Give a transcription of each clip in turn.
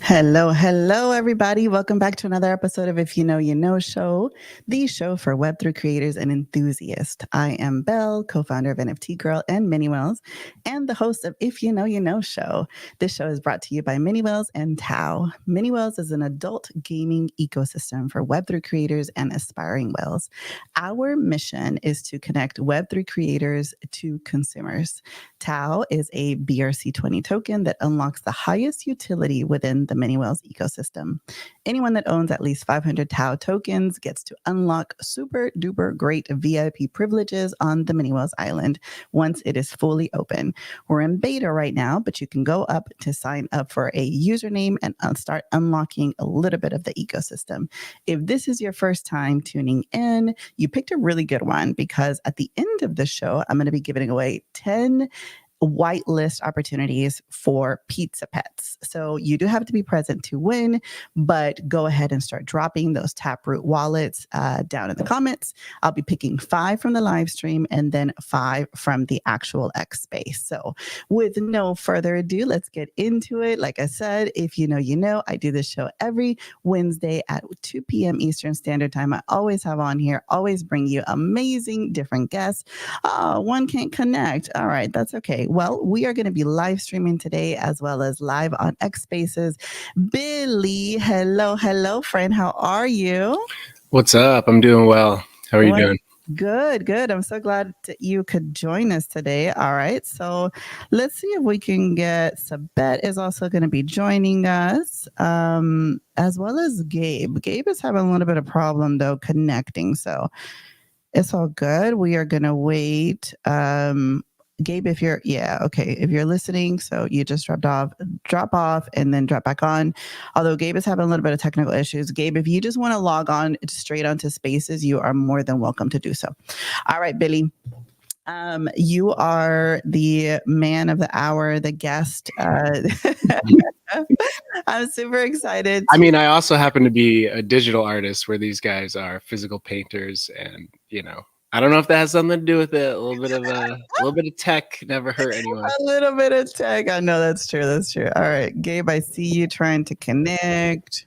Hello, everybody. Welcome back to another episode of If You Know, You Know Show, the show for Web3 creators and enthusiasts. I am Belle, co founder of NFT Girl and Mini Wells, and the host of If You Know, You Know Show. This show is brought to you by Mini Wells and Tao. Mini Wells is an adult gaming ecosystem for Web3 creators and aspiring whales. Our mission is to connect Web3 creators to consumers. Tao is a BRC20 token that unlocks the highest utility within the Mini Whales ecosystem. Anyone that owns at least 500 Tao tokens gets to unlock super duper great VIP privileges on the Mini Whales Island once it is fully open. We're in beta right now, but you can go up to sign up for a username and start unlocking a little bit of the ecosystem. If this is your first time tuning in, you picked a really good one because at the end of the show, I'm going to be giving away 10 whitelist opportunities for pizza pets. So you do have to be present to win, but go ahead and start dropping those Taproot wallets down in the comments. I'll be picking 5 from the live stream and then 5 from the actual X space. So with no further ado, let's get into it. Like I said, if you know, you know, I do this show every Wednesday at 2 p.m. Eastern Standard Time. I always have on here, always bring you amazing different guests. Oh, one can't connect. All right, that's okay. Well, we are going to be live streaming today as well as live on X Spaces. Billy, hello, friend. How are you? What's up? I'm doing well. How are you doing? Good. I'm so glad that you could join us today. All right. So let's see if we can get Sabet is also going to be joining us, as well as Gabe. Gabe is having a little bit of problem though connecting. So it's all good. We are going to wait. Gabe, if you're listening, so you just drop off and then drop back on. Although Gabe is having a little bit of technical issues. Gabe, if you just want to log on straight onto Spaces, you are more than welcome to do so. All right, Billy. You are the man of the hour, the guest. I'm super excited. I mean, I also happen to be a digital artist where these guys are physical painters, and I don't know if that has something to do with it. A little bit of tech never hurt anyone. A little bit of tech. I know that's true. All right, Gabe, I see you trying to connect.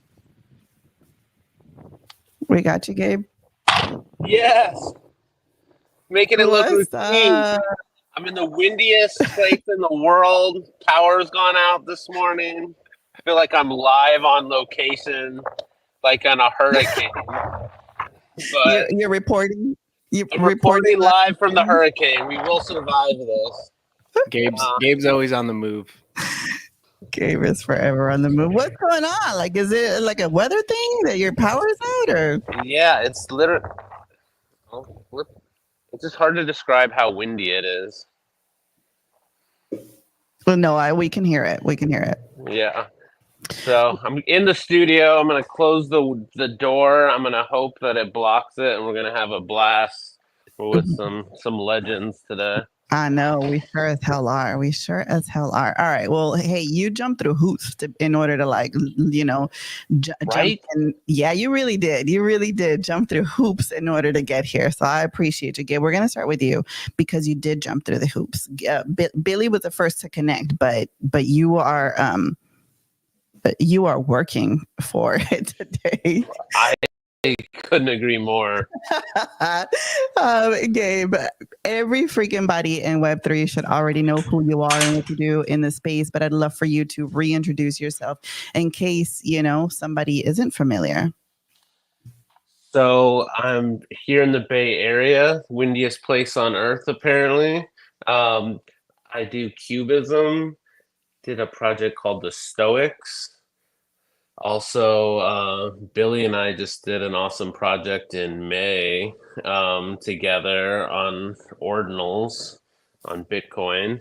We got you, Gabe. Yes. Making it look routine. I'm in the windiest place in the world. Power's gone out this morning. I feel like I'm live on location, like on a hurricane. But you're reporting? I'm reporting live from the hurricane. We will survive this. Gabe's always on the move. Gabe is forever on the move. What's going on? Like, is it like a weather thing that your power is out, or? Yeah, it's literally. It's just hard to describe how windy it is. Well, no, we can hear it. Yeah. So I'm in the studio. I'm gonna close the door. I'm gonna hope that it blocks it, and we're gonna have a blast with some legends today. I know, we sure as hell are. All right. Well, hey, you jumped through hoops in order to right? jump in. Yeah, you really did jump through hoops in order to get here. So I appreciate you, Gabe. We're going to start with you because you did jump through the hoops. Billy was the first to connect, but you are working for it today. I couldn't agree more. Gabe, every freaking body in Web3 should already know who you are and what you do in the space, but I'd love for you to reintroduce yourself in case, somebody isn't familiar. So I'm here in the Bay Area, windiest place on earth, apparently. I do cubism, did a project called the Stoics. Also, Billy and I just did an awesome project in May together on ordinals on Bitcoin.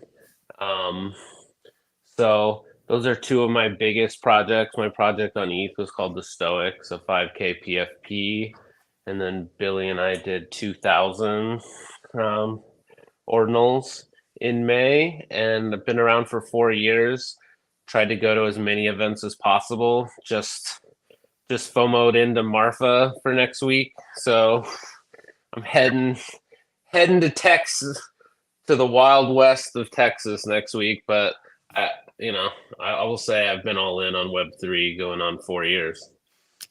So those are 2 of my biggest projects. My project on ETH was called the Stoics, a 5K PFP. And then Billy and I did 2,000 ordinals in May. And I've been around for 4 years. Tried to go to as many events as possible. Just FOMO'd into Marfa for next week. So I'm heading to Texas, to the Wild West of Texas next week. But I will say I've been all in on Web3 going on 4 years.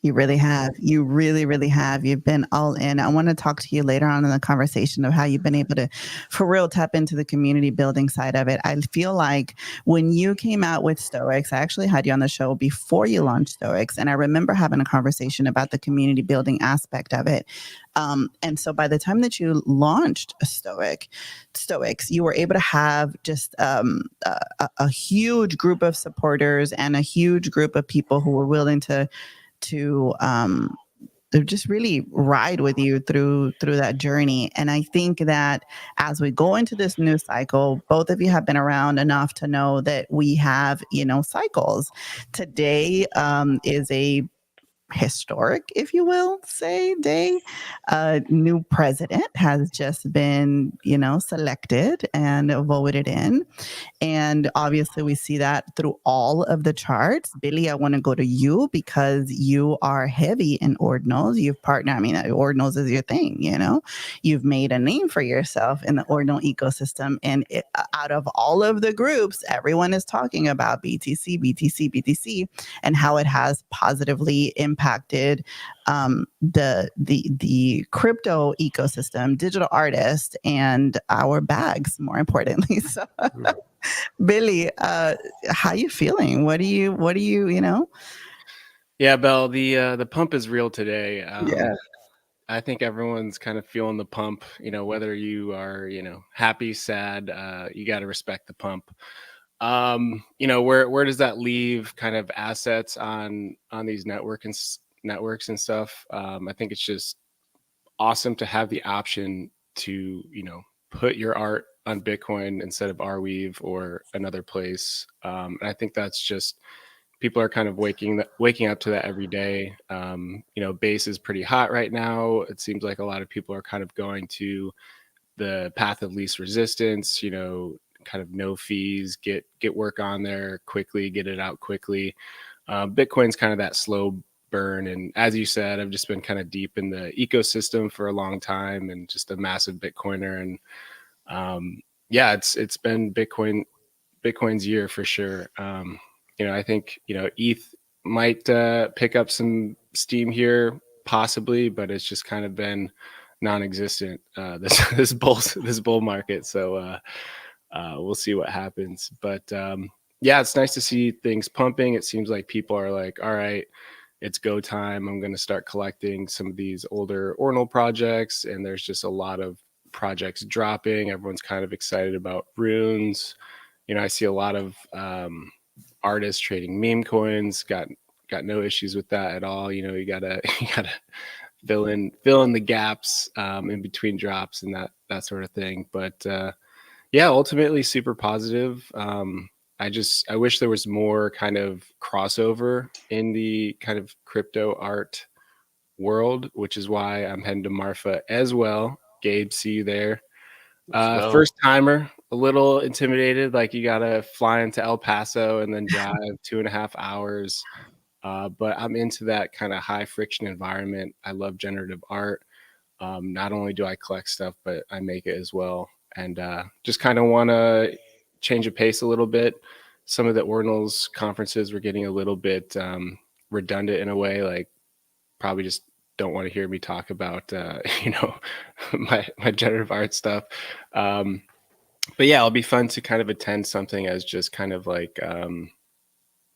You really have. You really, really have. You've been all in. I want to talk to you later on in the conversation of how you've been able to, for real, tap into the community building side of it. I feel like when you came out with Stoics, I actually had you on the show before you launched Stoics. And I remember having a conversation about the community building aspect of it. And so by the time that you launched Stoics, you were able to have just a huge group of supporters and a huge group of people who were willing to just really ride with you through that journey. And I think that as we go into this new cycle, both of you have been around enough to know that we have, cycles. Today is a historic, if you will, say, day. A new president has just been, selected and voted in. And obviously, we see that through all of the charts. Billy, I want to go to you because you are heavy in ordinals. You've partnered, ordinals is your thing, You've made a name for yourself in the ordinal ecosystem. And out of all of the groups, everyone is talking about BTC, BTC, BTC, and how it has positively impacted the crypto ecosystem, digital artists, and our bags, more importantly. So, Billy, how you feeling? What do you? Yeah, Belle, the pump is real today. Yeah. I think everyone's kind of feeling the pump, whether you are, happy, sad, you got to respect the pump. Where does that leave kind of assets on these networks and stuff? I think it's just awesome to have the option to, put your art on Bitcoin instead of Arweave or another place. And I think that's just, people are kind of waking up to that every day. Base is pretty hot right now. It seems like a lot of people are kind of going to the path of least resistance, kind of no fees, get work on there quickly, get it out quickly. Bitcoin's kind of that slow burn. And as you said, I've just been kind of deep in the ecosystem for a long time and just a massive Bitcoiner. And it's been Bitcoin's year for sure. I think, ETH might pick up some steam here, possibly, but it's just kind of been non-existent this bull market. So we'll see what happens. But it's nice to see things pumping. It seems like people are like, all right, it's go time. I'm going to start collecting some of these older ordinal projects, and there's just a lot of projects dropping. Everyone's kind of excited about runes. I see a lot of artists trading meme coins. Got no issues with that at all. You gotta fill in the gaps in between drops and that sort of thing. But ultimately super positive. I wish there was more kind of crossover in the kind of crypto art world, which is why I'm heading to Marfa as well. Gabe, see you there. First timer, a little intimidated, like you gotta fly into El Paso and then drive 2.5 hours. But I'm into that kind of high friction environment. I love generative art. Not only do I collect stuff, but I make it as well. And just kind of want to change the pace a little bit. Some of the ordinals conferences were getting a little bit redundant in a way, like probably just don't want to hear me talk about my generative art stuff. But it'll be fun to kind of attend something as just kind of like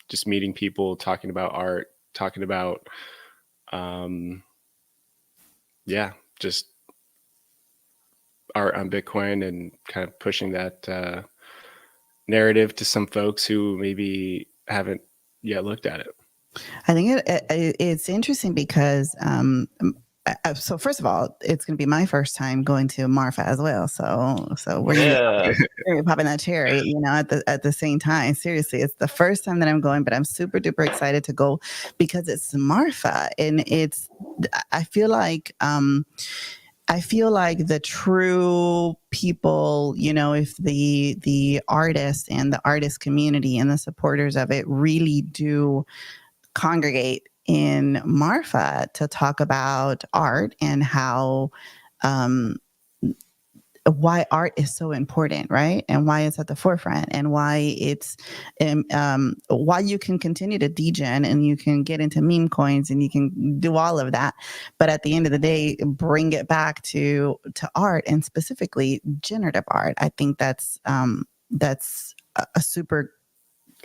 just meeting people, talking about art, talking about just art on Bitcoin, and kind of pushing that narrative to some folks who maybe haven't yet looked at it. I think it's interesting because so first of all, it's going to be my first time going to Marfa as well. So we're going to be popping that cherry, at the same time. Seriously, it's the first time that I'm going, but I'm super duper excited to go because it's Marfa, and I feel like the true people, if the artists and the artist community and the supporters of it really do congregate in Marfa to talk about art and how why art is so important, right? And why it's at the forefront, and why it's why you can continue to degen and you can get into meme coins and you can do all of that, but at the end of the day, bring it back to art, and specifically generative art. I think that's a super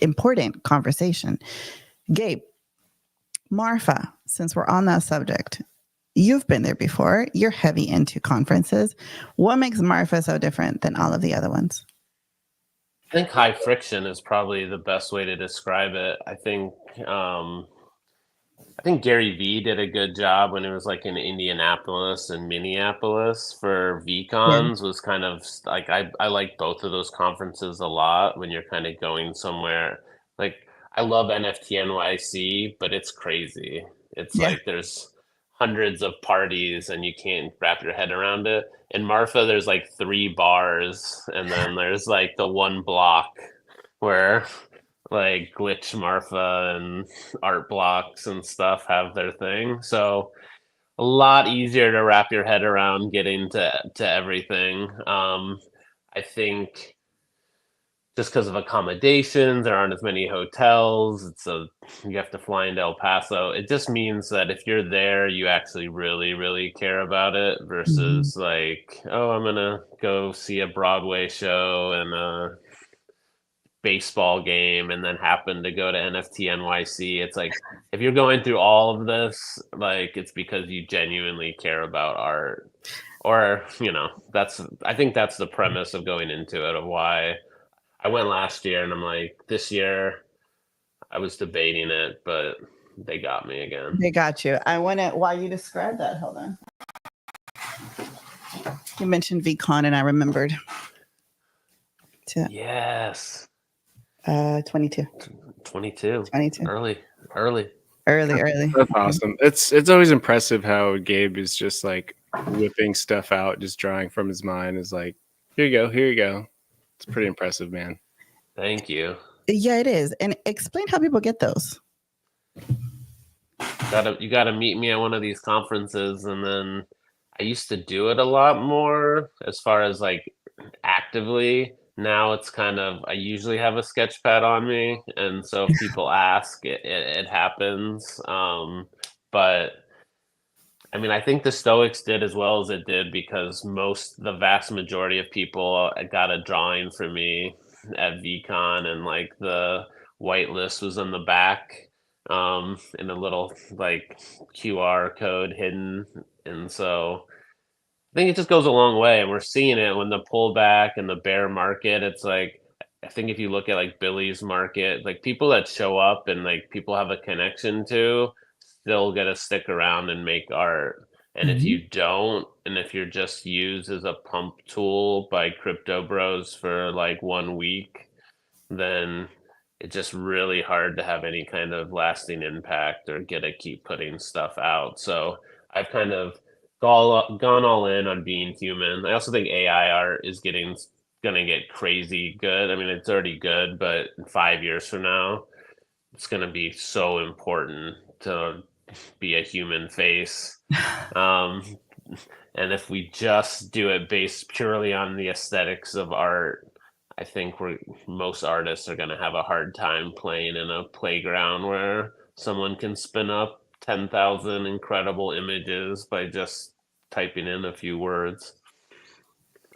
important conversation. Gabe, Marfa, since we're on that subject, you've been there before. You're heavy into conferences. What makes Marfa so different than all of the other ones? I think high friction is probably the best way to describe it. I think Gary Vee did a good job when it was like in Indianapolis and Minneapolis for Yeah. VCons. Was kind of like I like both of those conferences a lot when you're kind of going somewhere. Like I love NFT NYC, but it's crazy. It's Yeah. like there's hundreds of parties and you can't wrap your head around it. In Marfa, there's like 3 bars, and then there's like the one block where like Glitch Marfa and Art Blocks and stuff have their thing. So a lot easier to wrap your head around getting to everything. I think just because of accommodations, there aren't as many hotels. You have to fly into El Paso. It just means that if you're there, you actually really, really care about it versus like, oh, I'm gonna go see a Broadway show and a baseball game and then happen to go to NFT NYC. It's like if you're going through all of this, like it's because you genuinely care about art. Or, I think that's the premise of going into it, of why I went last year, and I'm like, this year I was debating it, but they got me again. They got you. I want to, while you describe that, hold on. You mentioned VCon and I remembered. Yes. 22. 22. 22. Early. That's awesome. It's always impressive how Gabe is just like whipping stuff out, just drawing from his mind. Is like, here you go. It's pretty impressive, man. Thank you. Yeah, it is. And explain how people get those. You gotta meet me at one of these conferences, and then I used to do it a lot more as far as like actively. Now it's kind of I usually have a sketch pad on me, and so if people ask, it happens. But I mean, I think the Stoics did as well as it did because the vast majority of people got a drawing for me at VCon, and like the white list was on the back in a little like QR code hidden. And so I think it just goes a long way, and we're seeing it when the pullback and the bear market. It's like I think if you look at like Billy's market, like people that show up and like people have a connection to still get to stick around and make art. And if you don't, and if you're just used as a pump tool by crypto bros for like 1 week, then it's just really hard to have any kind of lasting impact or get to keep putting stuff out. So I've kind of gone all in on being human. I also think AI art is gonna get crazy good. I mean, it's already good, but in 5 years from now, it's gonna be so important to be a human face. And if we just do it based purely on the aesthetics of art, I think most artists are going to have a hard time playing in a playground where someone can spin up 10,000 incredible images by just typing in a few words.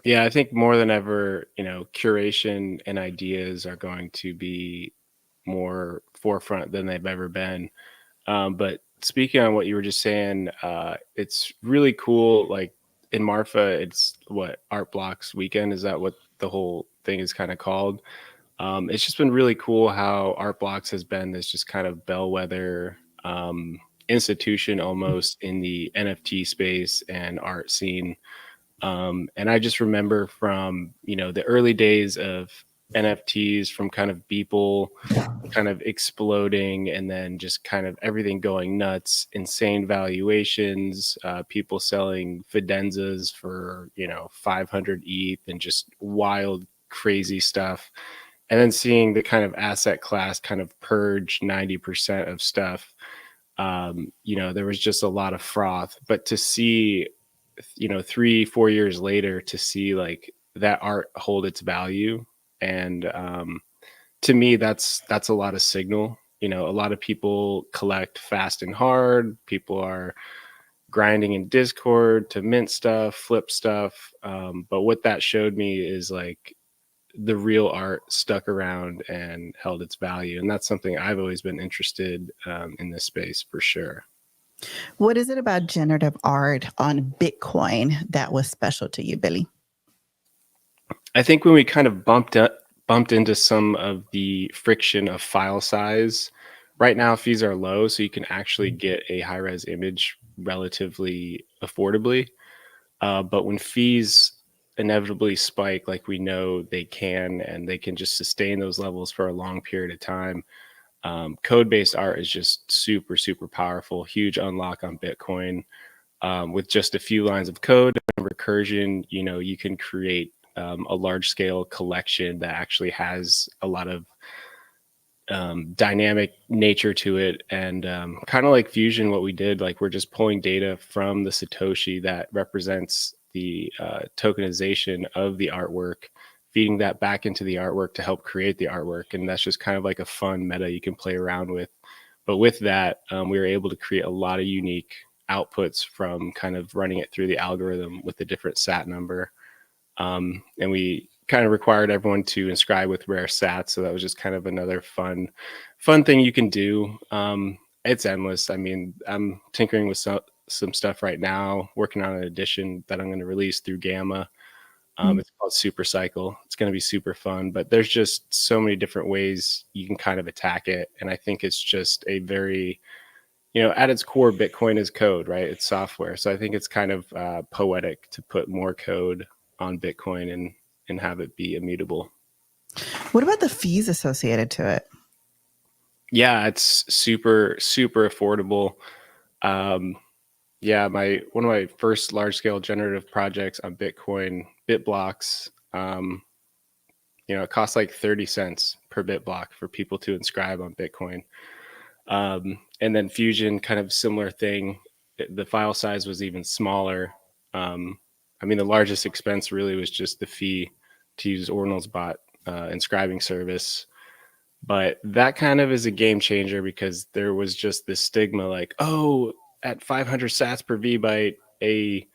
Yeah, I think more than ever, curation and ideas are going to be more forefront than they've ever been. But speaking on what you were just saying, it's really cool. Like in Marfa, it's what Art Blocks Weekend. Is that what the whole thing is kind of called? It's just been really cool how Art Blocks has been this just kind of bellwether institution almost in the NFT space and art scene. And I just remember from, the early days of NFTs, from kind of Beeple kind of exploding, and then just kind of everything going nuts, insane valuations, people selling Fidenzas for, 500 ETH, and just wild, crazy stuff. And then seeing the kind of asset class kind of purge 90% of stuff. There was just a lot of froth, but to see 3-4 years later to see like that art hold its value. And to me, that's a lot of signal. A lot of people collect fast and hard. People are grinding in Discord to mint stuff, flip stuff. But what that showed me is like the real art stuck around and held its value. And that's something I've always been interested in this space for sure. What is it about generative art on Bitcoin that was special to you, Billy? I think when we kind of bumped into some of the friction of file size, right now fees are low, so you can actually get a high-res image relatively affordably. But when fees inevitably spike, like we know they can, and they can just sustain those levels for a long period of time, code-based art is just super, super powerful. Huge unlock on Bitcoin. With just a few lines of code and recursion, you can create a large-scale collection that actually has a lot of dynamic nature to it. And kind of like Fusion, what we did, like we're just pulling data from the Satoshi that represents the tokenization of the artwork, feeding that back into the artwork to help create the artwork. And that's just kind of like a fun meta you can play around with. But with that, we were able to create a lot of unique outputs from kind of running it through the algorithm with the different SAT number. And we kind of required everyone to inscribe with rare sats. So that was just kind of another fun thing you can do. It's endless. I mean, I'm tinkering with some stuff right now, working on an edition that I'm going to release through Gamma. It's called Super Cycle. It's going to be super fun, but there's just so many different ways you can kind of attack it. And I think it's just a very, at its core, Bitcoin is code, right? It's software. So I think it's kind of poetic to put more code on Bitcoin and have it be immutable. What about the fees associated to it? Yeah, it's super, super affordable. Yeah, one of my first large scale generative projects on Bitcoin, BitBlocks, it costs like 30 cents per BitBlock for people to inscribe on Bitcoin. And then Fusion, kind of similar thing. The file size was even smaller. The largest expense really was just the fee to use Ordinal's bot inscribing service. But that kind of is a game changer because there was just this stigma like, oh, at 500 sats per VByte, a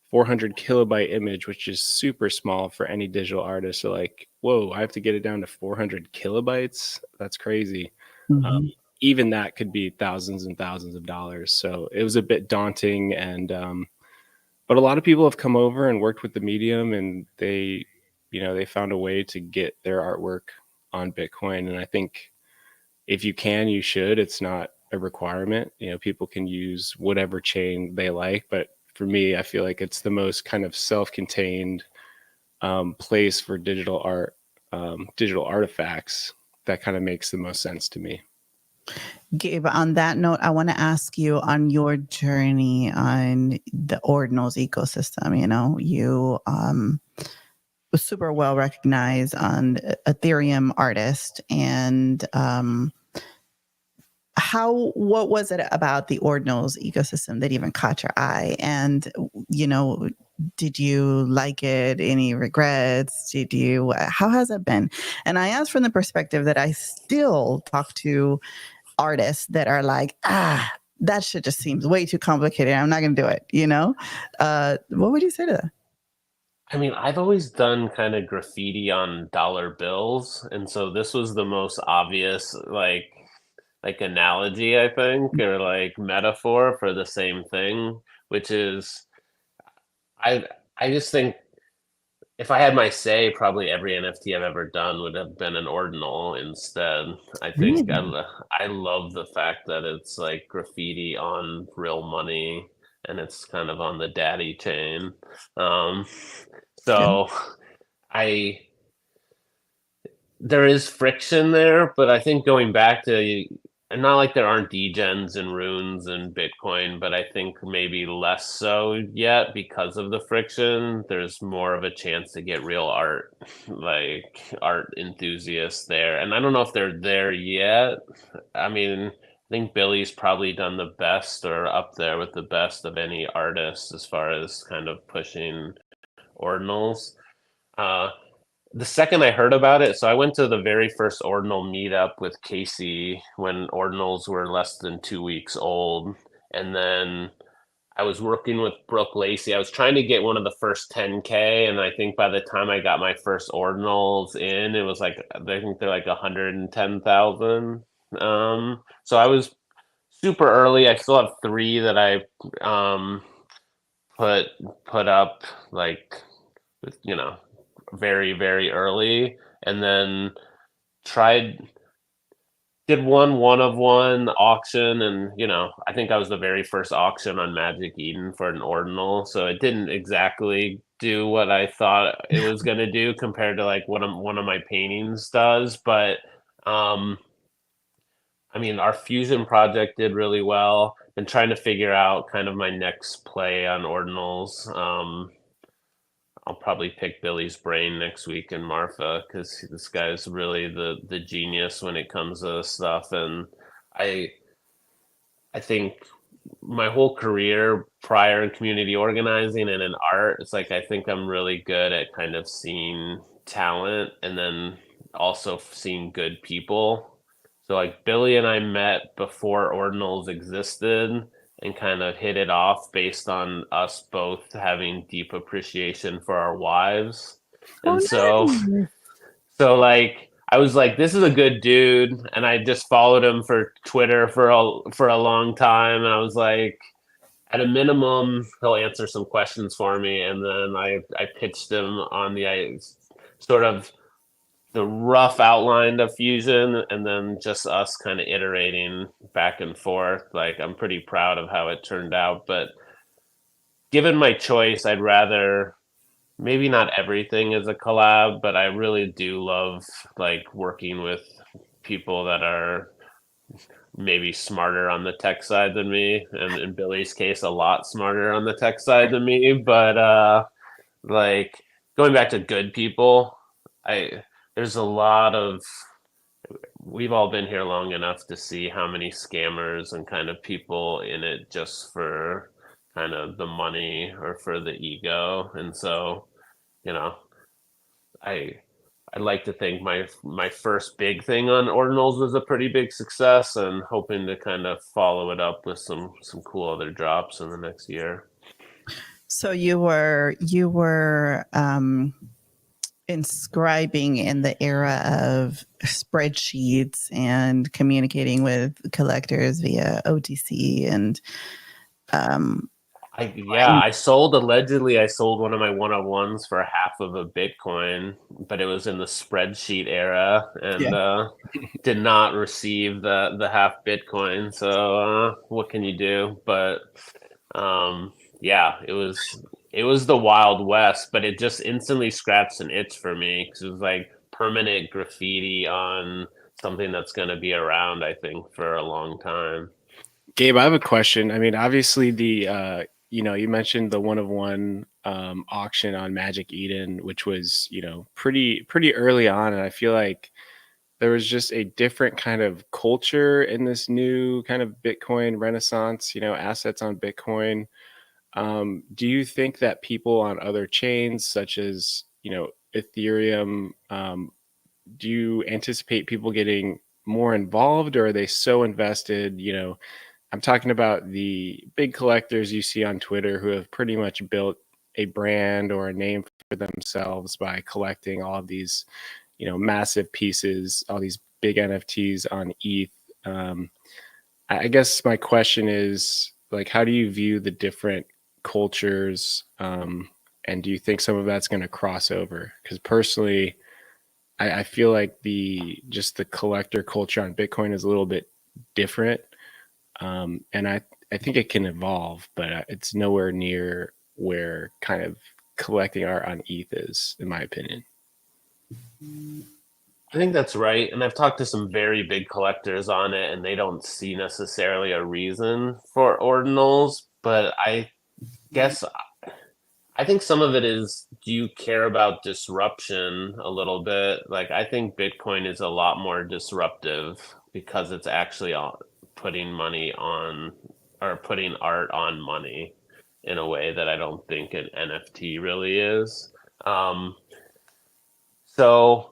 400 kilobyte image, which is super small for any digital artist. So like, whoa, I have to get it down to 400 kilobytes. That's crazy. Mm-hmm. Even that could be thousands and thousands of dollars. So it was a bit daunting. And, but a lot of people have come over and worked with the medium, and they found a way to get their artwork on Bitcoin. And I think if you can, you should. It's not a requirement. People can use whatever chain they like, but for me, I feel like it's the most kind of self-contained place for digital art, digital artifacts that kind of makes the most sense to me. Gabe, on that note, I want to ask you on your journey on the Ordinals ecosystem. You was super well recognized on Ethereum artist, and what was it about the Ordinals ecosystem that even caught your eye? And did you like it? Any regrets? How has it been? And I ask from the perspective that I still talk to artists that are like, that shit just seems way too complicated. I'm not going to do it. What would you say to that? I mean, I've always done kind of graffiti on dollar bills, and so this was the most obvious like analogy, I think, or like metaphor for the same thing, which is I just think if I had my say, probably every NFT I've ever done would have been an ordinal instead. I think I love the fact that it's like graffiti on real money, and it's kind of on the daddy chain. So there is friction there, but I think going back to, and not like there aren't degens and runes and Bitcoin, but I think maybe less so yet because of the friction. There's more of a chance to get real art, like art enthusiasts there. And I don't know if they're there yet. I mean, think Billy's probably done the best or up there with the best of any artist as far as kind of pushing ordinals. The second I heard about it, so I went to the very first ordinal meetup with Casey when ordinals were less than 2 weeks old. And then I was working with Brooke Lacey. I was trying to get one of the first 10K, and I think by the time I got my first ordinals in, it was like I think they're like 110,000. So I was super early. I still have three that I put up like very very early, and then tried did one of one auction, and I think I was the very first auction on Magic Eden for an ordinal, so it didn't exactly do what I thought it was going to do compared to like what one of my paintings does, but I mean, our fusion project did really well. Been trying to figure out kind of my next play on ordinals. I'll probably pick Billy's brain next week in Marfa because this guy's really the genius when it comes to this stuff. And I think my whole career prior in community organizing and in art, it's like I think I'm really good at kind of seeing talent and then also seeing good people. So like Billy and I met before ordinals existed and kind of hit it off based on us both having deep appreciation for our wives. And so like I was like, this is a good dude, and I just followed him for Twitter for a long time, and I was like, at a minimum, he'll answer some questions for me, and then I pitched him on the sort of the rough outline of fusion, and then just us kind of iterating back and forth. Like I'm pretty proud of how it turned out, but given my choice, I'd rather maybe not everything is a collab, but I really do love like working with people that are maybe smarter on the tech side than me, and in Billy's case a lot smarter on the tech side than me, but like going back to good people, there's a lot of we've all been here long enough to see how many scammers and kind of people in it just for kind of the money or for the ego. And so, I'd like to think my first big thing on ordinals was a pretty big success, and hoping to kind of follow it up with some cool other drops in the next year. So you were inscribing in the era of spreadsheets and communicating with collectors via OTC and I sold one of my one-of-ones for half of a Bitcoin, but it was in the spreadsheet era, and did not receive the half Bitcoin. So what can you do? But it was the Wild West, but it just instantly scratched an itch for me because it was like permanent graffiti on something that's going to be around, I think, for a long time. Gabe, I have a question. I mean, obviously you mentioned the one-of-one auction on Magic Eden, which was, pretty early on. And I feel like there was just a different kind of culture in this new kind of Bitcoin renaissance, assets on Bitcoin. Do you think that people on other chains such as, Ethereum, do you anticipate people getting more involved, or are they so invested? I'm talking about the big collectors you see on Twitter who have pretty much built a brand or a name for themselves by collecting all of these, massive pieces, all these big NFTs on ETH. I guess my question is, like, how do you view the different cultures, and do you think some of that's going to cross over? Because personally, I feel like the collector culture on Bitcoin is a little bit different. And I think it can evolve, but it's nowhere near where kind of collecting art on ETH is, in my opinion. I think that's right. And I've talked to some very big collectors on it, and they don't see necessarily a reason for ordinals. But I guess I think some of it is, do you care about disruption a little bit? Like, I think Bitcoin is a lot more disruptive because it's actually putting money on, or putting art on money in a way that I don't think an NFT really is. So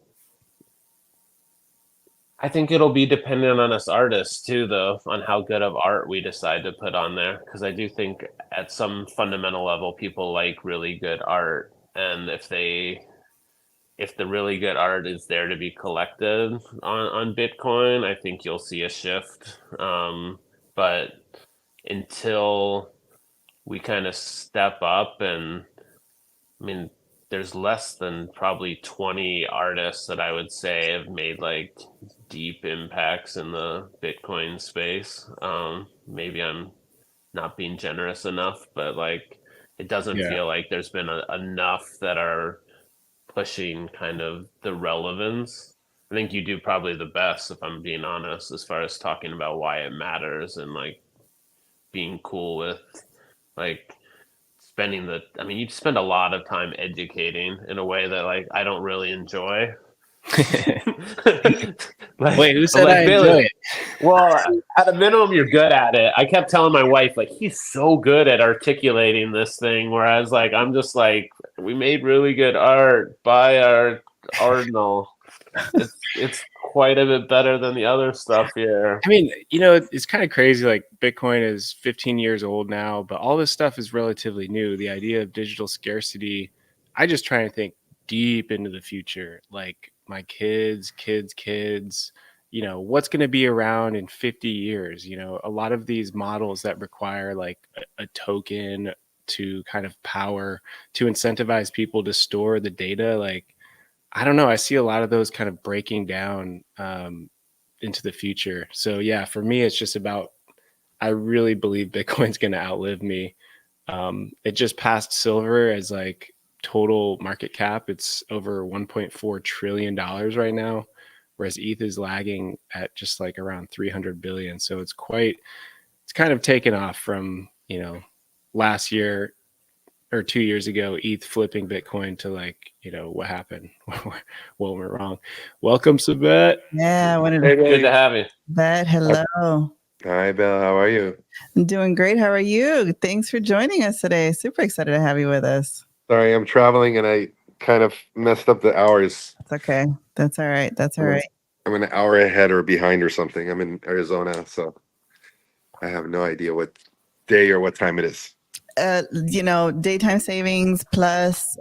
I think it'll be dependent on us artists too, though, on how good of art we decide to put on there. Because I do think at some fundamental level, people like really good art, and if the really good art is there to be collected on Bitcoin, I think you'll see a shift. But until we kind of step up, and I mean, there's less than probably 20 artists that I would say have made like deep impacts in the Bitcoin space. Maybe I'm not being generous enough, but like it doesn't feel like there's been enough that are pushing kind of the relevance. I think you do probably the best, if I'm being honest, as far as talking about why it matters and like being cool with like you spend a lot of time educating in a way that like I don't really enjoy. Wait, who said I enjoy it? Well, at a minimum, you're good at it. I kept telling my wife, like, he's so good at articulating this thing, whereas like I'm just like, we made really good art. Buy our ordinal. It's quite a bit better than the other stuff here. I mean, it's kind of crazy. Like Bitcoin is 15 years old now, but all this stuff is relatively new. The idea of digital scarcity, I just try and think deep into the future. Like my kids, what's going to be around in 50 years? A lot of these models that require like a token to kind of power, to incentivize people to store the data. Like, I don't know. I see a lot of those kind of breaking down into the future. So yeah, for me, it's just about, I really believe Bitcoin's going to outlive me. It just passed silver as like total market cap. It's over $1.4 trillion right now, whereas ETH is lagging at just like around 300 billion. So it's kind of taken off from, last year or 2 years ago, ETH flipping Bitcoin to like, what happened? What went wrong? Welcome, Sabet. Yeah, good to have you. Bet, hello. Hi, Bill. How are you? I'm doing great. How are you? Thanks for joining us today. Super excited to have you with us. Sorry, I'm traveling and I kind of messed up the hours. That's okay. That's all right. That's all right. I'm an hour ahead or behind or something. I'm in Arizona, so I have no idea what day or what time it is. Daytime savings plus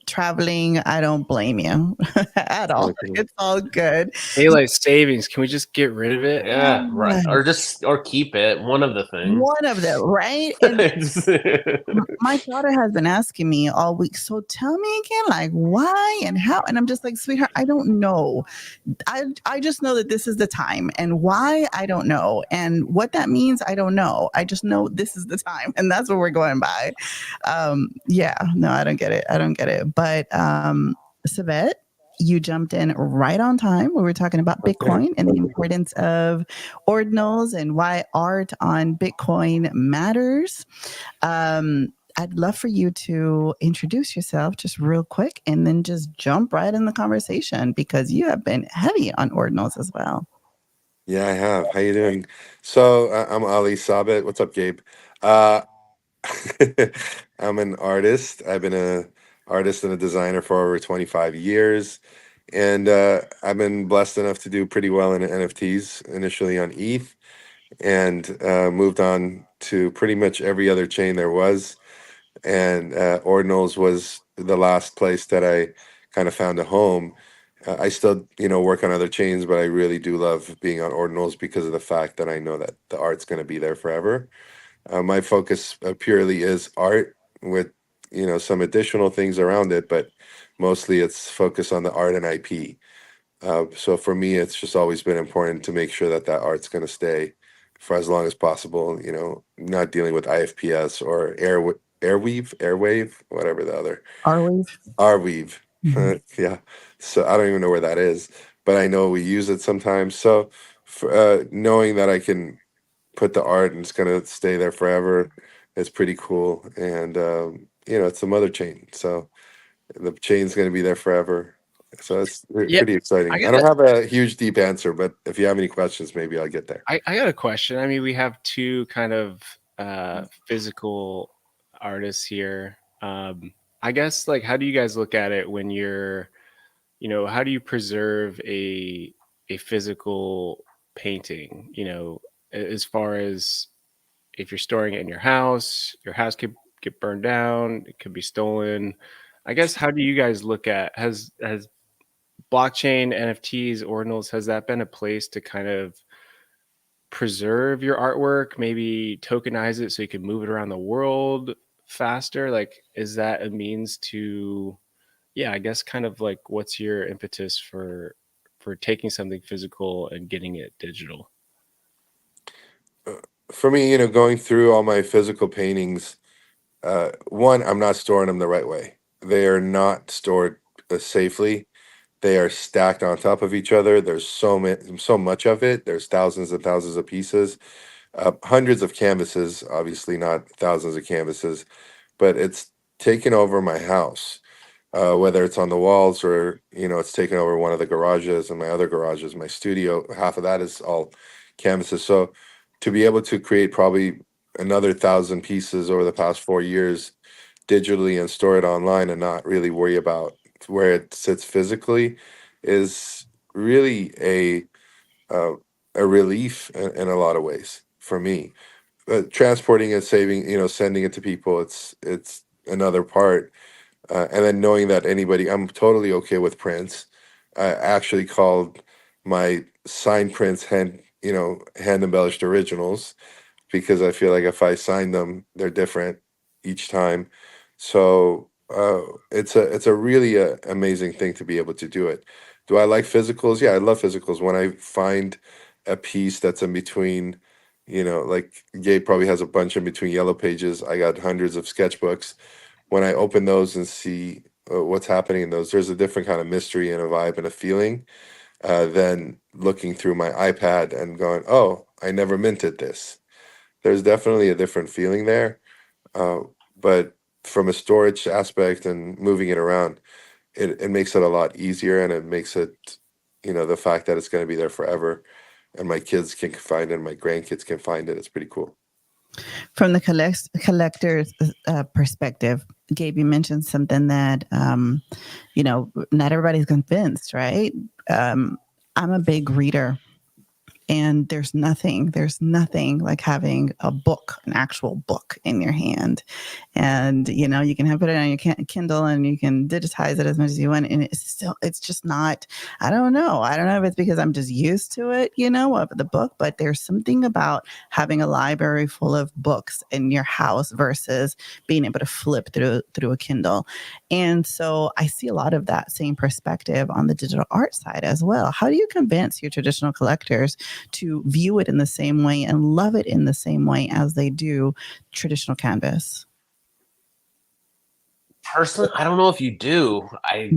traveling, I don't blame you at all. Okay. It's all good. Daylight savings. Can we just get rid of it? Yeah, right. Or keep it. One of the things. One of them, right? And my daughter has been asking me all week, so tell me again, like why and how? And I'm just like, sweetheart, I don't know. I just know that this is the time, and why, I don't know. And what that means, I don't know. I just know this is the time, and that's what we're going by. No, I don't get it. But Sabet, you jumped in right on time. We were talking about Bitcoin and the importance of ordinals and why art on Bitcoin matters. I'd love for you to introduce yourself just real quick and then just jump right in the conversation because you have been heavy on ordinals as well. Yeah, I have. How you doing? So I'm Ali Sabet. What's up, Gabe? I'm an artist. I've been an artist and a designer for over 25 years. And I've been blessed enough to do pretty well in NFTs, initially on ETH, and moved on to pretty much every other chain there was. And Ordinals was the last place that I kind of found a home. I still, work on other chains, but I really do love being on Ordinals because of the fact that I know that the art's going to be there forever. My focus purely is art with, some additional things around it, but mostly it's focused on the art and IP. So for me, it's just always been important to make sure that that art's going to stay for as long as possible, not dealing with IFPS or Airwave, whatever the other. Arweave. Yeah. So I don't even know where that is, but I know we use it sometimes. So knowing that I can put the art and it's going to stay there forever is pretty cool. And, it's a mother chain. So the chain's going to be there forever. So it's Yeah, pretty exciting. I don't have a huge deep answer, but if you have any questions, maybe I'll get there. I got a question. I mean, we have two kind of physical artists here. I guess, like, how do you guys look at it when you're, how do you preserve a physical painting? As far as if you're storing it in your house could get burned down, it could be stolen. I guess, how do you guys look at, has blockchain, NFTs, ordinals, has that been a place to kind of preserve your artwork, maybe tokenize it so you can move it around the world faster? Like, is that a means to, yeah, I guess, kind of like, what's your impetus for taking something physical and getting it digital? For me, going through all my physical paintings, one, I'm not storing them the right way. They are not stored safely. They are stacked on top of each other. There's so much of it. There's thousands and thousands of pieces, hundreds of canvases. Obviously, not thousands of canvases, but it's taken over my house. Whether it's on the walls or it's taken over one of the garages, and my other garages, my studio. Half of that is all canvases. So to be able to create probably another 1,000 pieces over the past 4 years digitally and store it online and not really worry about where it sits physically is really a relief in a lot of ways for me. Transporting and saving, sending it to people, it's another part. And then knowing that I'm totally okay with prints. I actually called my signed prints hand embellished originals, because I feel like if I sign them, they're different each time. So it's a really amazing thing to be able to do it. Do I like physicals? Yeah, I love physicals. When I find a piece that's in between, like Gabe probably has a bunch in between yellow pages. I got hundreds of sketchbooks. When I open those and see what's happening in those, there's a different kind of mystery and a vibe and a feeling than looking through my iPad and going, "Oh, I never minted this." There's definitely a different feeling there. Uh, but from a storage aspect and moving it around, it makes it a lot easier, and it makes it, the fact that it's going to be there forever, and my kids can find it, and my grandkids can find it. It's pretty cool. From the collector's perspective, Gabe, you mentioned something that, not everybody's convinced, right? I'm a big reader. And there's nothing like having a book, an actual book in your hand. And, you can put it on your Kindle and you can digitize it as much as you want. And it's just not, I don't know if it's because I'm just used to it, of the book, but there's something about having a library full of books in your house versus being able to flip through a Kindle. And so I see a lot of that same perspective on the digital art side as well. How do you convince your traditional collectors to view it in the same way and love it in the same way as they do traditional canvas? Personally, I don't know if you do. I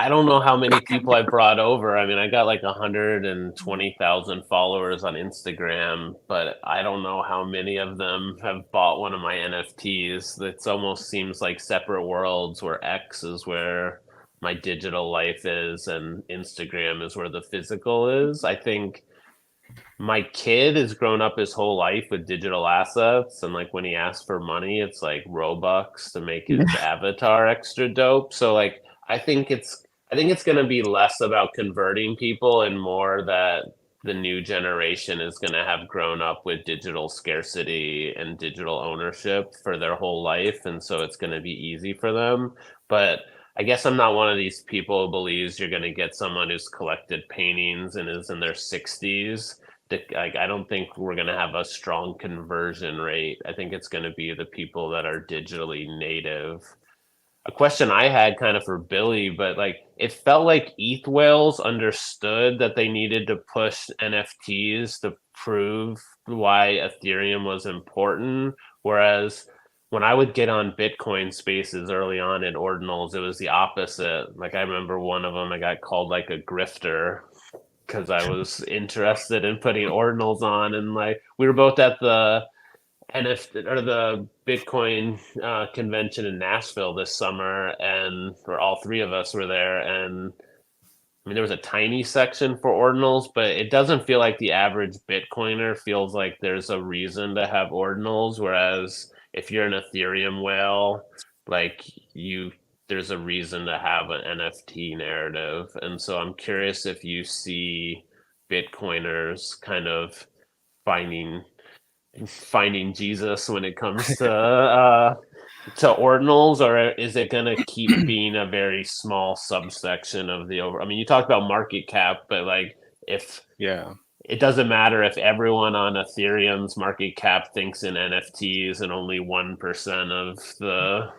don't know how many people I brought over. I mean, I got like 120,000 followers on Instagram, but I don't know how many of them have bought one of my NFTs. It almost seems like separate worlds, where X is where my digital life is and Instagram is where the physical is. I think my kid has grown up his whole life with digital assets, and like when he asks for money, it's like Robux to make his avatar extra dope. So like I think it's going to be less about converting people and more that the new generation is going to have grown up with digital scarcity and digital ownership for their whole life, and so it's going to be easy for them. But I guess I'm not one of these people who believes you're going to get someone who's collected paintings and is in their 60s. I don't think we're going to have a strong conversion rate. I think it's going to be the people that are digitally native. A question I had kind of for Billy, but like it felt like ETH whales understood that they needed to push NFTs to prove why Ethereum was important. Whereas when I would get on Bitcoin spaces early on in ordinals, it was the opposite. Like I remember one of them, I got called like a grifter because I was interested in putting ordinals on, and like we were both at the the Bitcoin convention in Nashville this summer, and where all three of us were there, and I mean, there was a tiny section for ordinals, but it doesn't feel like the average Bitcoiner feels like there's a reason to have ordinals. Whereas if you're an Ethereum whale, like there's a reason to have an NFT narrative. And so I'm curious if you see Bitcoiners kind of finding Jesus when it comes to ordinals, or is it going to keep being a very small subsection of the over? I mean, you talked about market cap, but like if it doesn't matter if everyone on Ethereum's market cap thinks in NFTs and only 1% of the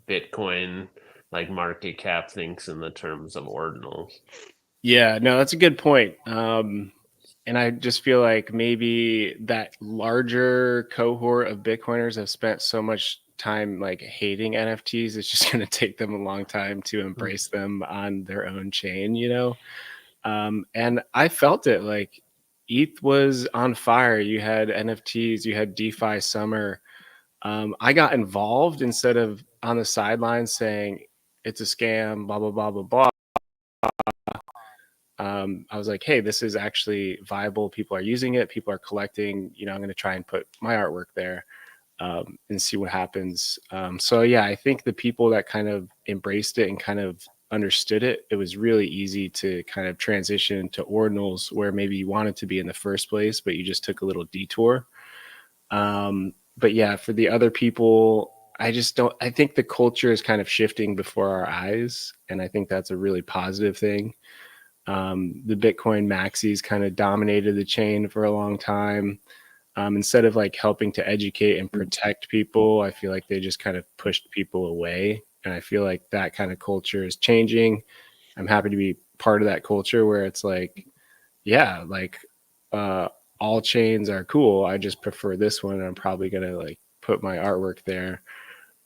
Bitcoin like market cap thinks in the terms of ordinals. Yeah, no, that's a good point. And I just feel like maybe that larger cohort of Bitcoiners have spent so much time like hating NFTs. It's just going to take them a long time to embrace them on their own chain, you know? And I felt it, like ETH was on fire. You had NFTs, you had DeFi summer. I got involved instead of on the sidelines saying it's a scam, blah, blah, blah, blah, blah. I was like, hey, this is actually viable. People are using it. People are collecting. You know, I'm going to try and put my artwork there and see what happens. So, yeah, I think the people that kind of embraced it and kind of understood it, it was really easy to kind of transition to ordinals where maybe you wanted to be in the first place, but you just took a little detour. But yeah, for the other people, I think the culture is kind of shifting before our eyes. And I think that's a really positive thing. The Bitcoin maxis kind of dominated the chain for a long time. Instead of like helping to educate and protect people, I feel like they just kind of pushed people away. And I feel like that kind of culture is changing. I'm happy to be part of that culture where it's like, yeah, like all chains are cool. I just prefer this one. And I'm probably going to like put my artwork there.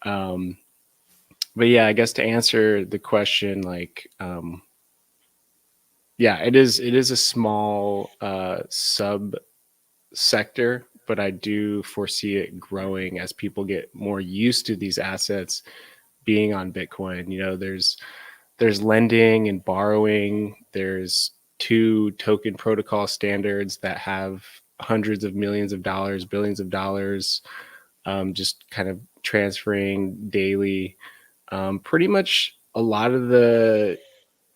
But yeah, I guess to answer the question, like, yeah, it is a small sub sector, but I do foresee it growing as people get more used to these assets being on Bitcoin. You know, there's lending and borrowing. There's 2 token protocol standards that have hundreds of millions of dollars, billions of dollars, just kind of transferring daily. Pretty much a lot of the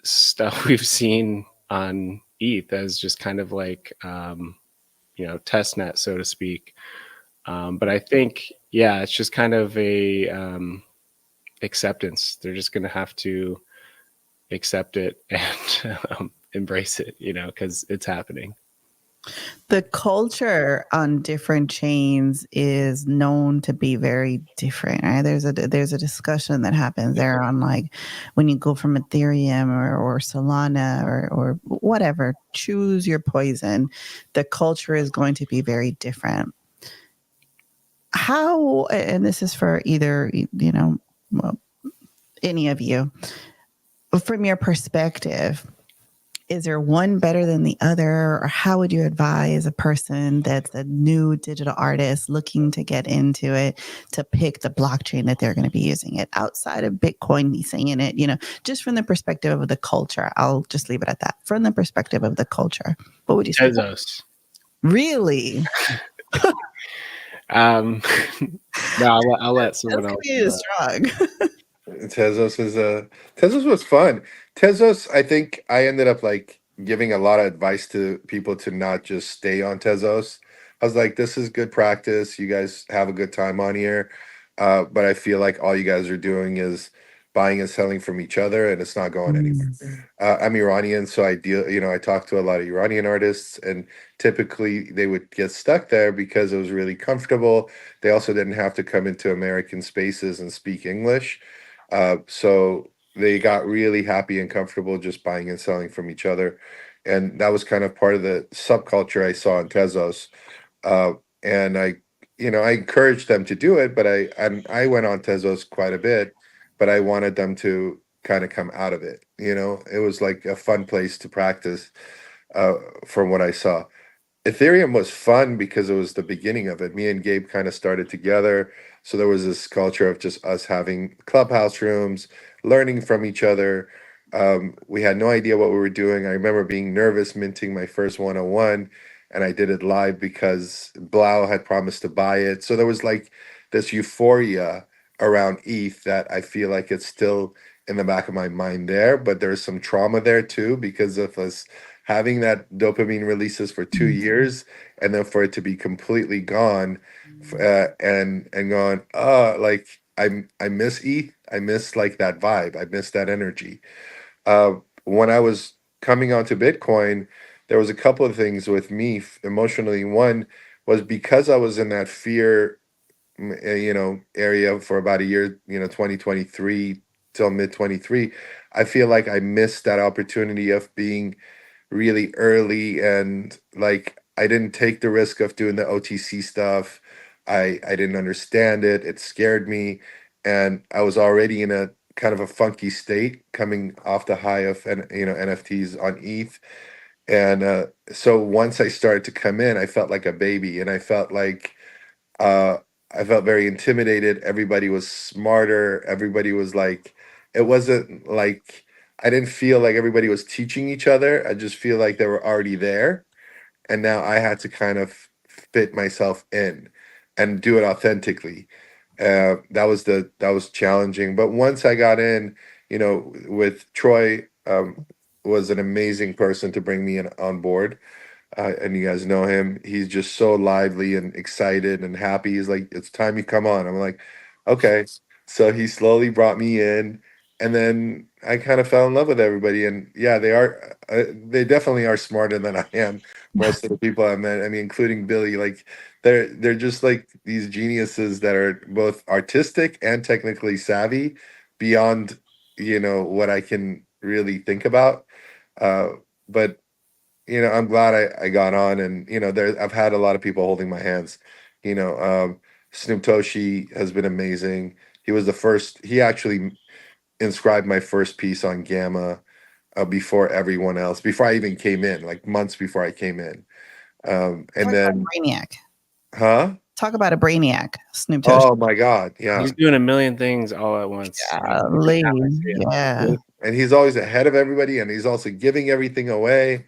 stuff we've seen on ETH as just kind of like, you know, test net, so to speak. But I think, yeah, it's just kind of a acceptance. They're just going to have to accept it and embrace it, you know, because it's happening. The culture on different chains is known to be very different, right? There's a discussion that happens there on like when you go from Ethereum or Solana or whatever, choose your poison. The culture is going to be very different. How, and this is for either, you know, well, any of you, from your perspective, is there one better than the other? Or how would you advise a person that's a new digital artist looking to get into it to pick the blockchain that they're going to be using it outside of Bitcoin, me saying it, you know, just from the perspective of the culture? I'll just leave it at that. From the perspective of the culture, what would you say? Tezos. Really? No, I'll let someone else. Strong. Tezos was fun. Tezos, I think I ended up like giving a lot of advice to people to not just stay on Tezos. I was like, this is good practice. You guys have a good time on here. But I feel like all you guys are doing is buying and selling from each other and it's not going anywhere. I'm Iranian, so I talk to a lot of Iranian artists and typically they would get stuck there because it was really comfortable. They also didn't have to come into American spaces and speak English. So they got really happy and comfortable just buying and selling from each other. And that was kind of part of the subculture I saw in Tezos. And I encouraged them to do it, but I went on Tezos quite a bit, but I wanted them to kind of come out of it. You know, it was like a fun place to practice from what I saw. Ethereum was fun because it was the beginning of it. Me and Gabe kind of started together. So there was this culture of just us having clubhouse rooms, learning from each other. We had no idea what we were doing. I remember being nervous minting my first 101, and I did it live because Blau had promised to buy it. So there was like this euphoria around ETH that I feel like it's still in the back of my mind there, but there's some trauma there too because of us having that dopamine releases for 2 years and then for it to be completely gone and going like I miss ETH. I miss like that vibe. I miss that energy. When I was coming onto Bitcoin, there was a couple of things with me emotionally. One was because I was in that fear area for about a year, 2023 till mid 23. I feel like I missed that opportunity of being really early, and like I didn't take the risk of doing the OTC stuff. I didn't understand it. It scared me, and I was already in a kind of a funky state coming off the high of NFTs on ETH. And so once I started to come in, I felt like a baby, and uh I felt very intimidated. Everybody was smarter. Everybody was like, it wasn't like I didn't feel like everybody was teaching each other. I just feel like they were already there. And now I had to kind of fit myself in and do it authentically. That was challenging. But once I got in, with Troy, was an amazing person to bring me on board, and you guys know him. He's just so lively and excited and happy. He's like, "It's time you come on." I'm like, "Okay." So he slowly brought me in, and then I kind of fell in love with everybody. And yeah, they definitely are smarter than I am. Most of the people I met, I mean, including Billy, like they're just like these geniuses that are both artistic and technically savvy beyond, what I can really think about. Uh, but I'm glad I got on, and I've had a lot of people holding my hands. You know, Snoop Toshi has been amazing. He was the first. He actually inscribed my first piece on Gamma before everyone else. Before I even came in, like months before I came in. And then, Brainiac. huh? Talk about a brainiac, Snoop Toshi. Oh my God, yeah. He's doing a million things all at once. Yeah. And he's always ahead of everybody, and he's also giving everything away.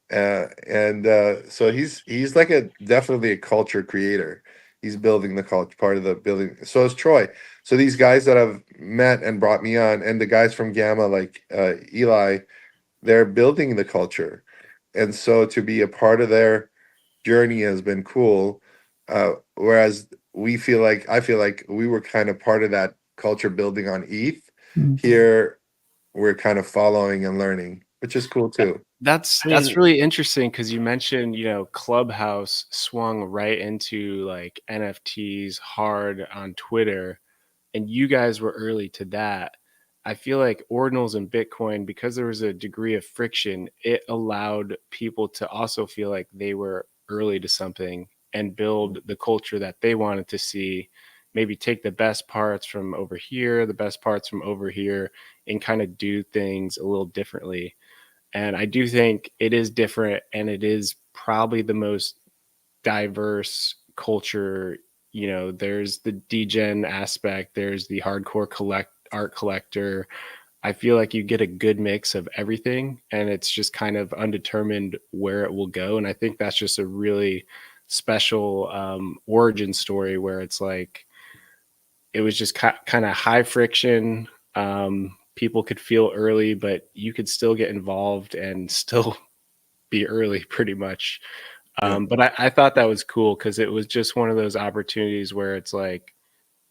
And so he's like definitely a culture creator. He's building the culture, part of the building. So is Troy. So these guys that I've met and brought me on, and the guys from Gamma, like Eli, they're building the culture. And so to be a part of their journey has been cool. Whereas I feel like we were kind of part of that culture building on ETH. Here, we're kind of following and learning, which is cool too. That's really interesting because you mentioned, Clubhouse swung right into like NFTs hard on Twitter, and you guys were early to that. I feel like ordinals and Bitcoin, because there was a degree of friction, it allowed people to also feel like they were early to something and build the culture that they wanted to see. Maybe take the best parts from over here, the best parts from over here, and kind of do things a little differently. And I do think it is different, and it is probably the most diverse culture. There's the degen aspect, there's the hardcore art collector. I feel like you get a good mix of everything, and it's just kind of undetermined where it will go. And I think that's just a really special origin story where it's like it was just kind of high friction. People could feel early, but you could still get involved and still be early pretty much. But I thought that was cool because it was just one of those opportunities where it's like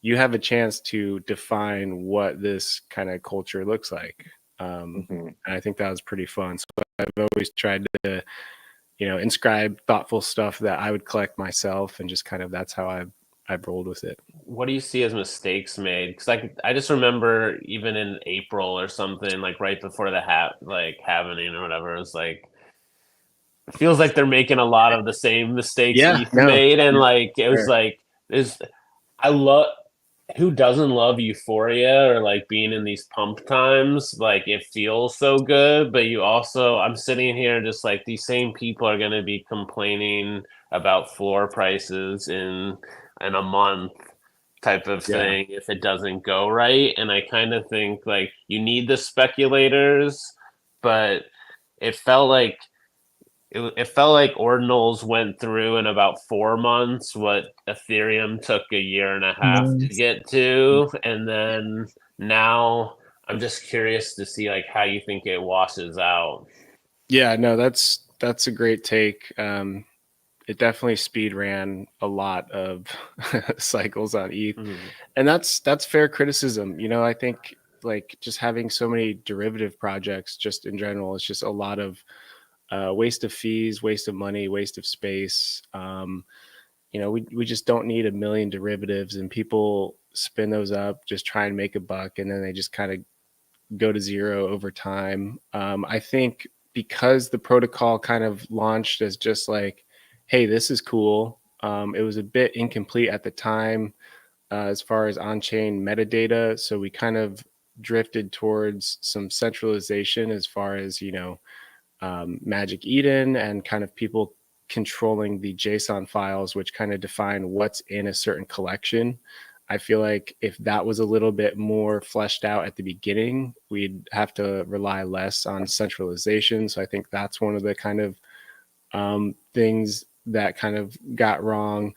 you have a chance to define what this kind of culture looks like. And I think that was pretty fun. So I've always tried to, inscribe thoughtful stuff that I would collect myself, and just kind of that's how I've rolled with it. What do you see as mistakes made? Because I just remember even in April or something, like right before the happening or whatever, it was like it feels like they're making a lot of the same mistakes ETH made, and like it was like I love who doesn't love euphoria or like being in these pump times? Like it feels so good, but you also, I'm sitting here just like these same people are going to be complaining about floor prices in a month type of thing if it doesn't go right. And I kind of think like you need the speculators, but it felt like it felt like ordinals went through in about 4 months what Ethereum took a year and a half to get to, and then now I'm just curious to see like how you think it washes out. Yeah, no, that's a great take. It definitely speed ran a lot of cycles on ETH, and that's fair criticism. You know, I think like just having so many derivative projects, just in general, it's just a lot of waste of fees, waste of money, waste of space. You know, we just don't need a million derivatives, and people spin those up, just try and make a buck, and then they just kind of go to zero over time. I think because the protocol kind of launched as just like, hey, this is cool. It was a bit incomplete at the time as far as on-chain metadata, so we kind of drifted towards some centralization as far as, you know, Magic Eden and kind of people controlling the JSON files, which kind of define what's in a certain collection. I feel like if that was a little bit more fleshed out at the beginning, we'd have to rely less on centralization. So I think that's one of the kind of things that kind of got wrong.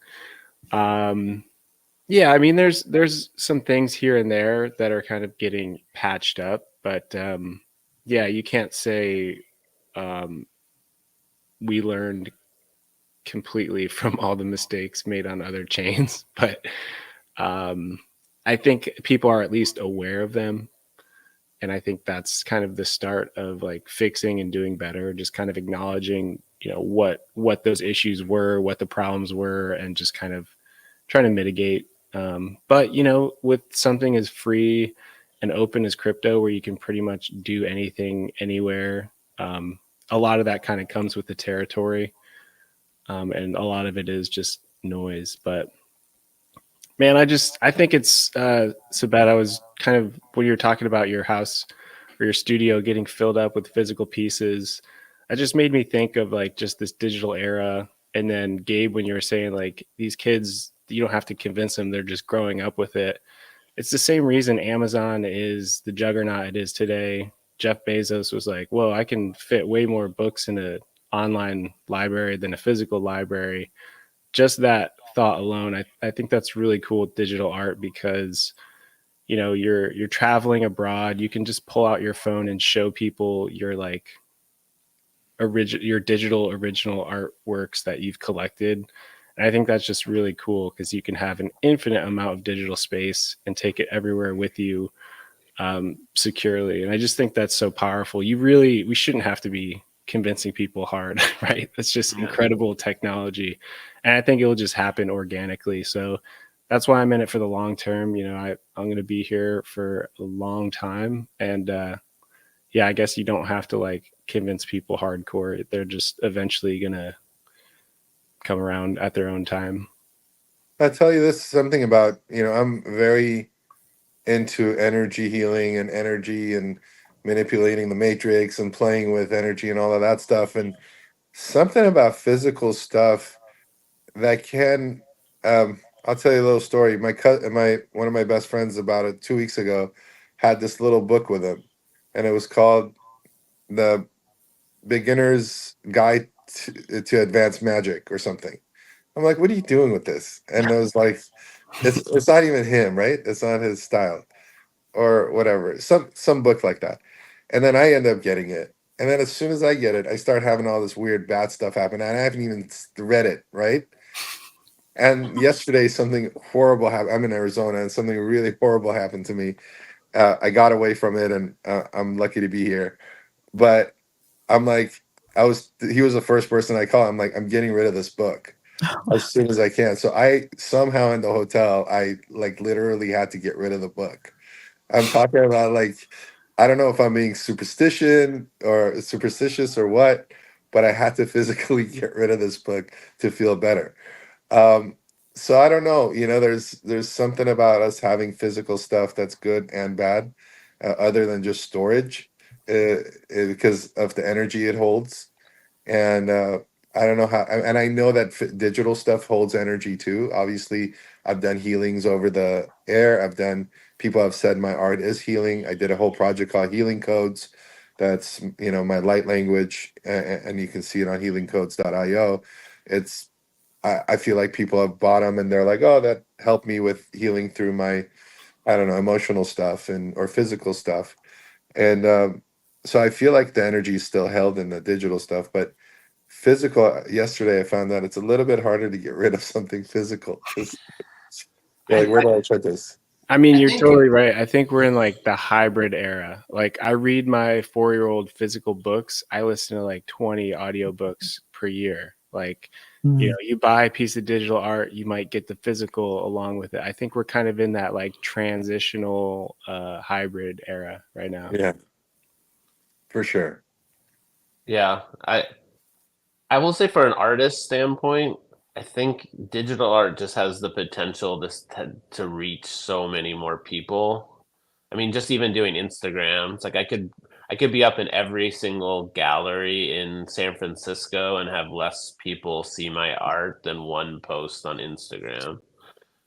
Yeah, I mean, there's some things here and there that are kind of getting patched up, but yeah, you can't say we learned completely from all the mistakes made on other chains, but I think people are at least aware of them. And I think that's kind of the start of like fixing and doing better, just kind of acknowledging, you know, what those issues were, what the problems were, and just kind of trying to mitigate. But, you know, with something as free and open as crypto, where you can pretty much do anything anywhere, a lot of that kind of comes with the territory. And a lot of it is just noise. But man, I think it's Sabet. I was kind of, when you were talking about your house or your studio getting filled up with physical pieces, that just made me think of like just this digital era. And then Gabe, when you were saying like these kids, you don't have to convince them, they're just growing up with it. It's the same reason Amazon is the juggernaut it is today. Jeff Bezos was like, whoa, I can fit way more books in an online library than a physical library. Just that thought alone, I think that's really cool with digital art, because you know you're traveling abroad, you can just pull out your phone and show people your like your digital original artworks that you've collected. And I think that's just really cool because you can have an infinite amount of digital space and take it everywhere with you securely. And I just think that's so powerful. We shouldn't have to be convincing people hard, right? That's just incredible technology. And I think it'll just happen organically. So that's why I'm in it for the long term. You know, I'm going to be here for a long time. And yeah, I guess you don't have to like convince people hardcore. They're just eventually going to come around at their own time. I'll tell you this, something about, you know, I'm very into energy healing and energy and manipulating the matrix and playing with energy and all of that stuff. And something about physical stuff that can, I'll tell you a little story. One of my best friends about it 2 weeks ago had this little book with him, and it was called The Beginner's Guide to Advanced Magic or something. I'm like, what are you doing with this? And I was like, it's not even him, right? It's not his style or whatever. Some book like that. And then I end up getting it. And then as soon as I get it, I start having all this weird bad stuff happen. And I haven't even read it, right? And yesterday something horrible happened. I'm in Arizona and something really horrible happened to me. I got away from it, and I'm lucky to be here. But I'm like, he was the first person I called. I'm like, I'm getting rid of this book as soon as I can. So I somehow in the hotel, I like literally had to get rid of the book. I'm talking about like, I don't know if I'm being superstitious or what, but I had to physically get rid of this book to feel better. Um, So I don't know. There's something about us having physical stuff that's good and bad, other than just storage, because of the energy it holds. And I don't know how. And I know that digital stuff holds energy too. Obviously, I've done healings over the air. People have said my art is healing. I did a whole project called Healing Codes. That's my light language, and you can see it on healingcodes.io. It's I feel like people have bought them and they're like, oh, that helped me with healing through my, I don't know, emotional stuff or physical stuff. And so I feel like the energy is still held in the digital stuff, but physical, yesterday I found out it's a little bit harder to get rid of something physical because you're like, where do I put this? I mean, you're totally right. I think we're in like the hybrid era. Like I read my 4-year-old physical books. I listen to like 20 audiobooks per year. Like, you buy a piece of digital art, you might get the physical along with it. I think we're kind of in that like transitional hybrid era right now. Yeah, for sure. Yeah, I will say for an artist standpoint, I think digital art just has the potential to reach so many more people. I mean, just even doing Instagram, it's like I could be up in every single gallery in San Francisco and have less people see my art than one post on Instagram.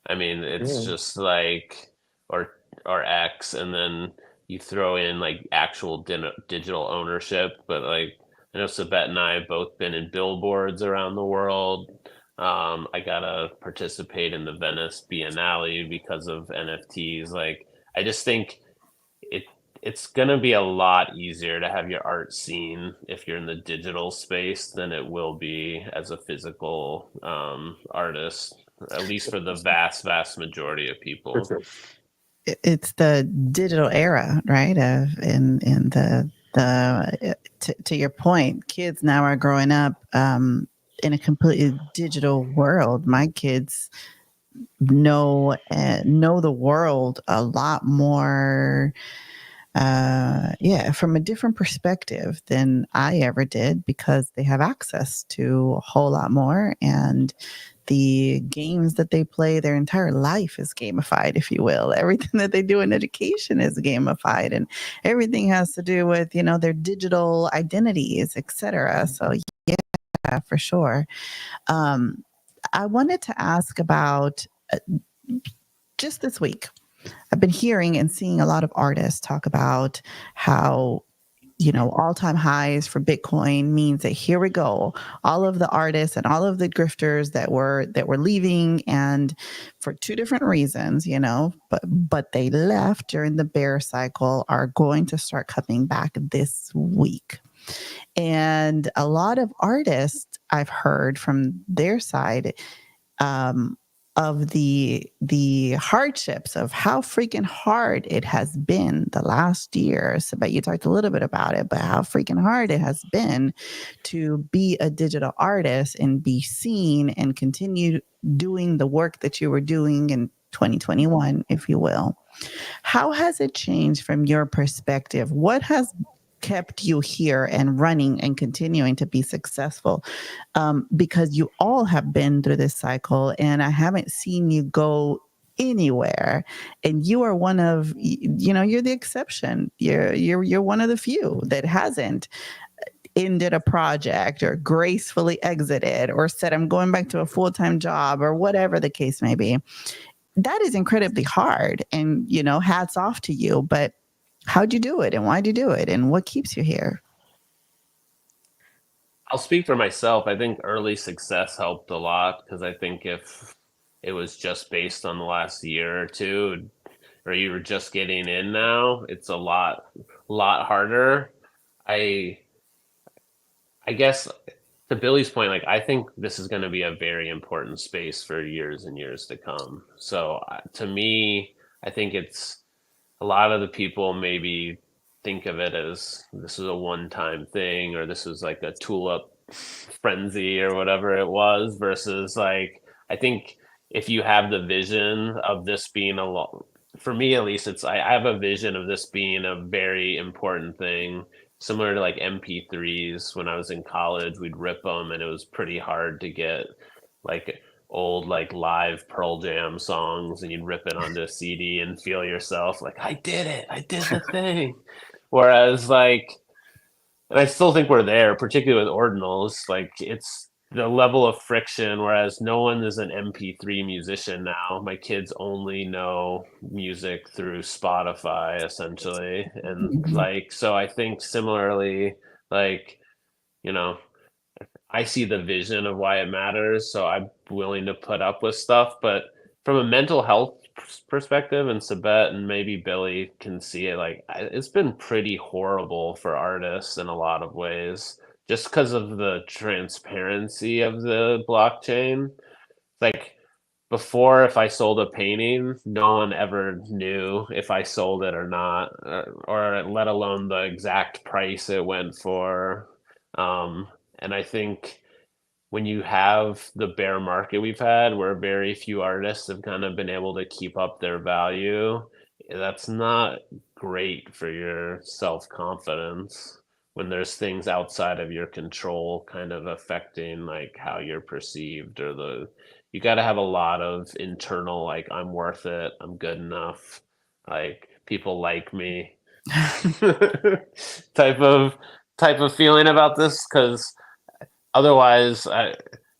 I mean, it's Yeah. just like or X, and then you throw in like actual digital ownership. But like I know Sabet and I have both been in billboards around the world. I gotta participate in the Venice Biennale because of NFTs. Like I just think it it's gonna be a lot easier to have your art seen if you're in the digital space than it will be as a physical artist, at least for the vast majority of For people. sure. It's the digital era, right? In to your point, kids now are growing up in a completely digital world. My kids know the world a lot more, from a different perspective than I ever did because they have access to a whole lot more. And the games that they play, their entire life is gamified, if you will. Everything that they do in education is gamified, and everything has to do with, their digital identities, etc. So yeah, for sure. Um, I wanted to ask about just this week. I've been hearing and seeing a lot of artists talk about how all-time highs for Bitcoin means that here we go, all of the artists and all of the grifters that were leaving, and for two different reasons, but they left during the bear cycle, are going to start coming back this week. And a lot of artists I've heard from their side, of the hardships of how freaking hard it has been the last year. So, but you talked a little bit about it, but how freaking hard it has been to be a digital artist and be seen and continue doing the work that you were doing in 2021, if you will. How has it changed from your perspective? What has kept you here and running and continuing to be successful? Because you all have been through this cycle, and I haven't seen you go anywhere. And you are one of, you're the exception. You're one of the few that hasn't ended a project or gracefully exited or said, I'm going back to a full-time job, or whatever the case may be. That is incredibly hard, and hats off to you. But how'd you do it, and why'd you do it, and what keeps you here? I'll speak for myself. I think early success helped a lot because I think if it was just based on the last year or two, or you were just getting in now, it's a lot harder. I guess to Billy's point, like I think this is going to be a very important space for years and years to come. So to me, I think it's a lot of the people maybe think of it as this is a one-time thing, or this was like a tulip frenzy or whatever it was, versus like I think if you have the vision of this being a lot, for me at least, I have a vision of this being a very important thing, similar to like MP3s. When I was in college, we'd rip them and it was pretty hard to get like old like live Pearl Jam songs, and you'd rip it onto a CD and feel yourself like, I did it, I did the thing. Whereas like, and I still think we're there, particularly with ordinals. Like it's the level of friction. Whereas no one is an MP3 musician now. My kids only know music through Spotify, essentially, and like so. I think similarly, like you know, I see the vision of why it matters, so I'm willing to put up with stuff. But from a mental health perspective, and Sabet and maybe Billy can see it, like it's been pretty horrible for artists in a lot of ways, just because of the transparency of the blockchain. Like before, if I sold a painting, no one ever knew if I sold it or not, or let alone the exact price it went for. And I think when you have the bear market we've had, where very few artists have kind of been able to keep up their value, that's not great for your self confidence when there's things outside of your control kind of affecting like how you're perceived, or the you got to have a lot of internal like I'm worth it, I'm good enough, like people like me type of feeling about this, because otherwise,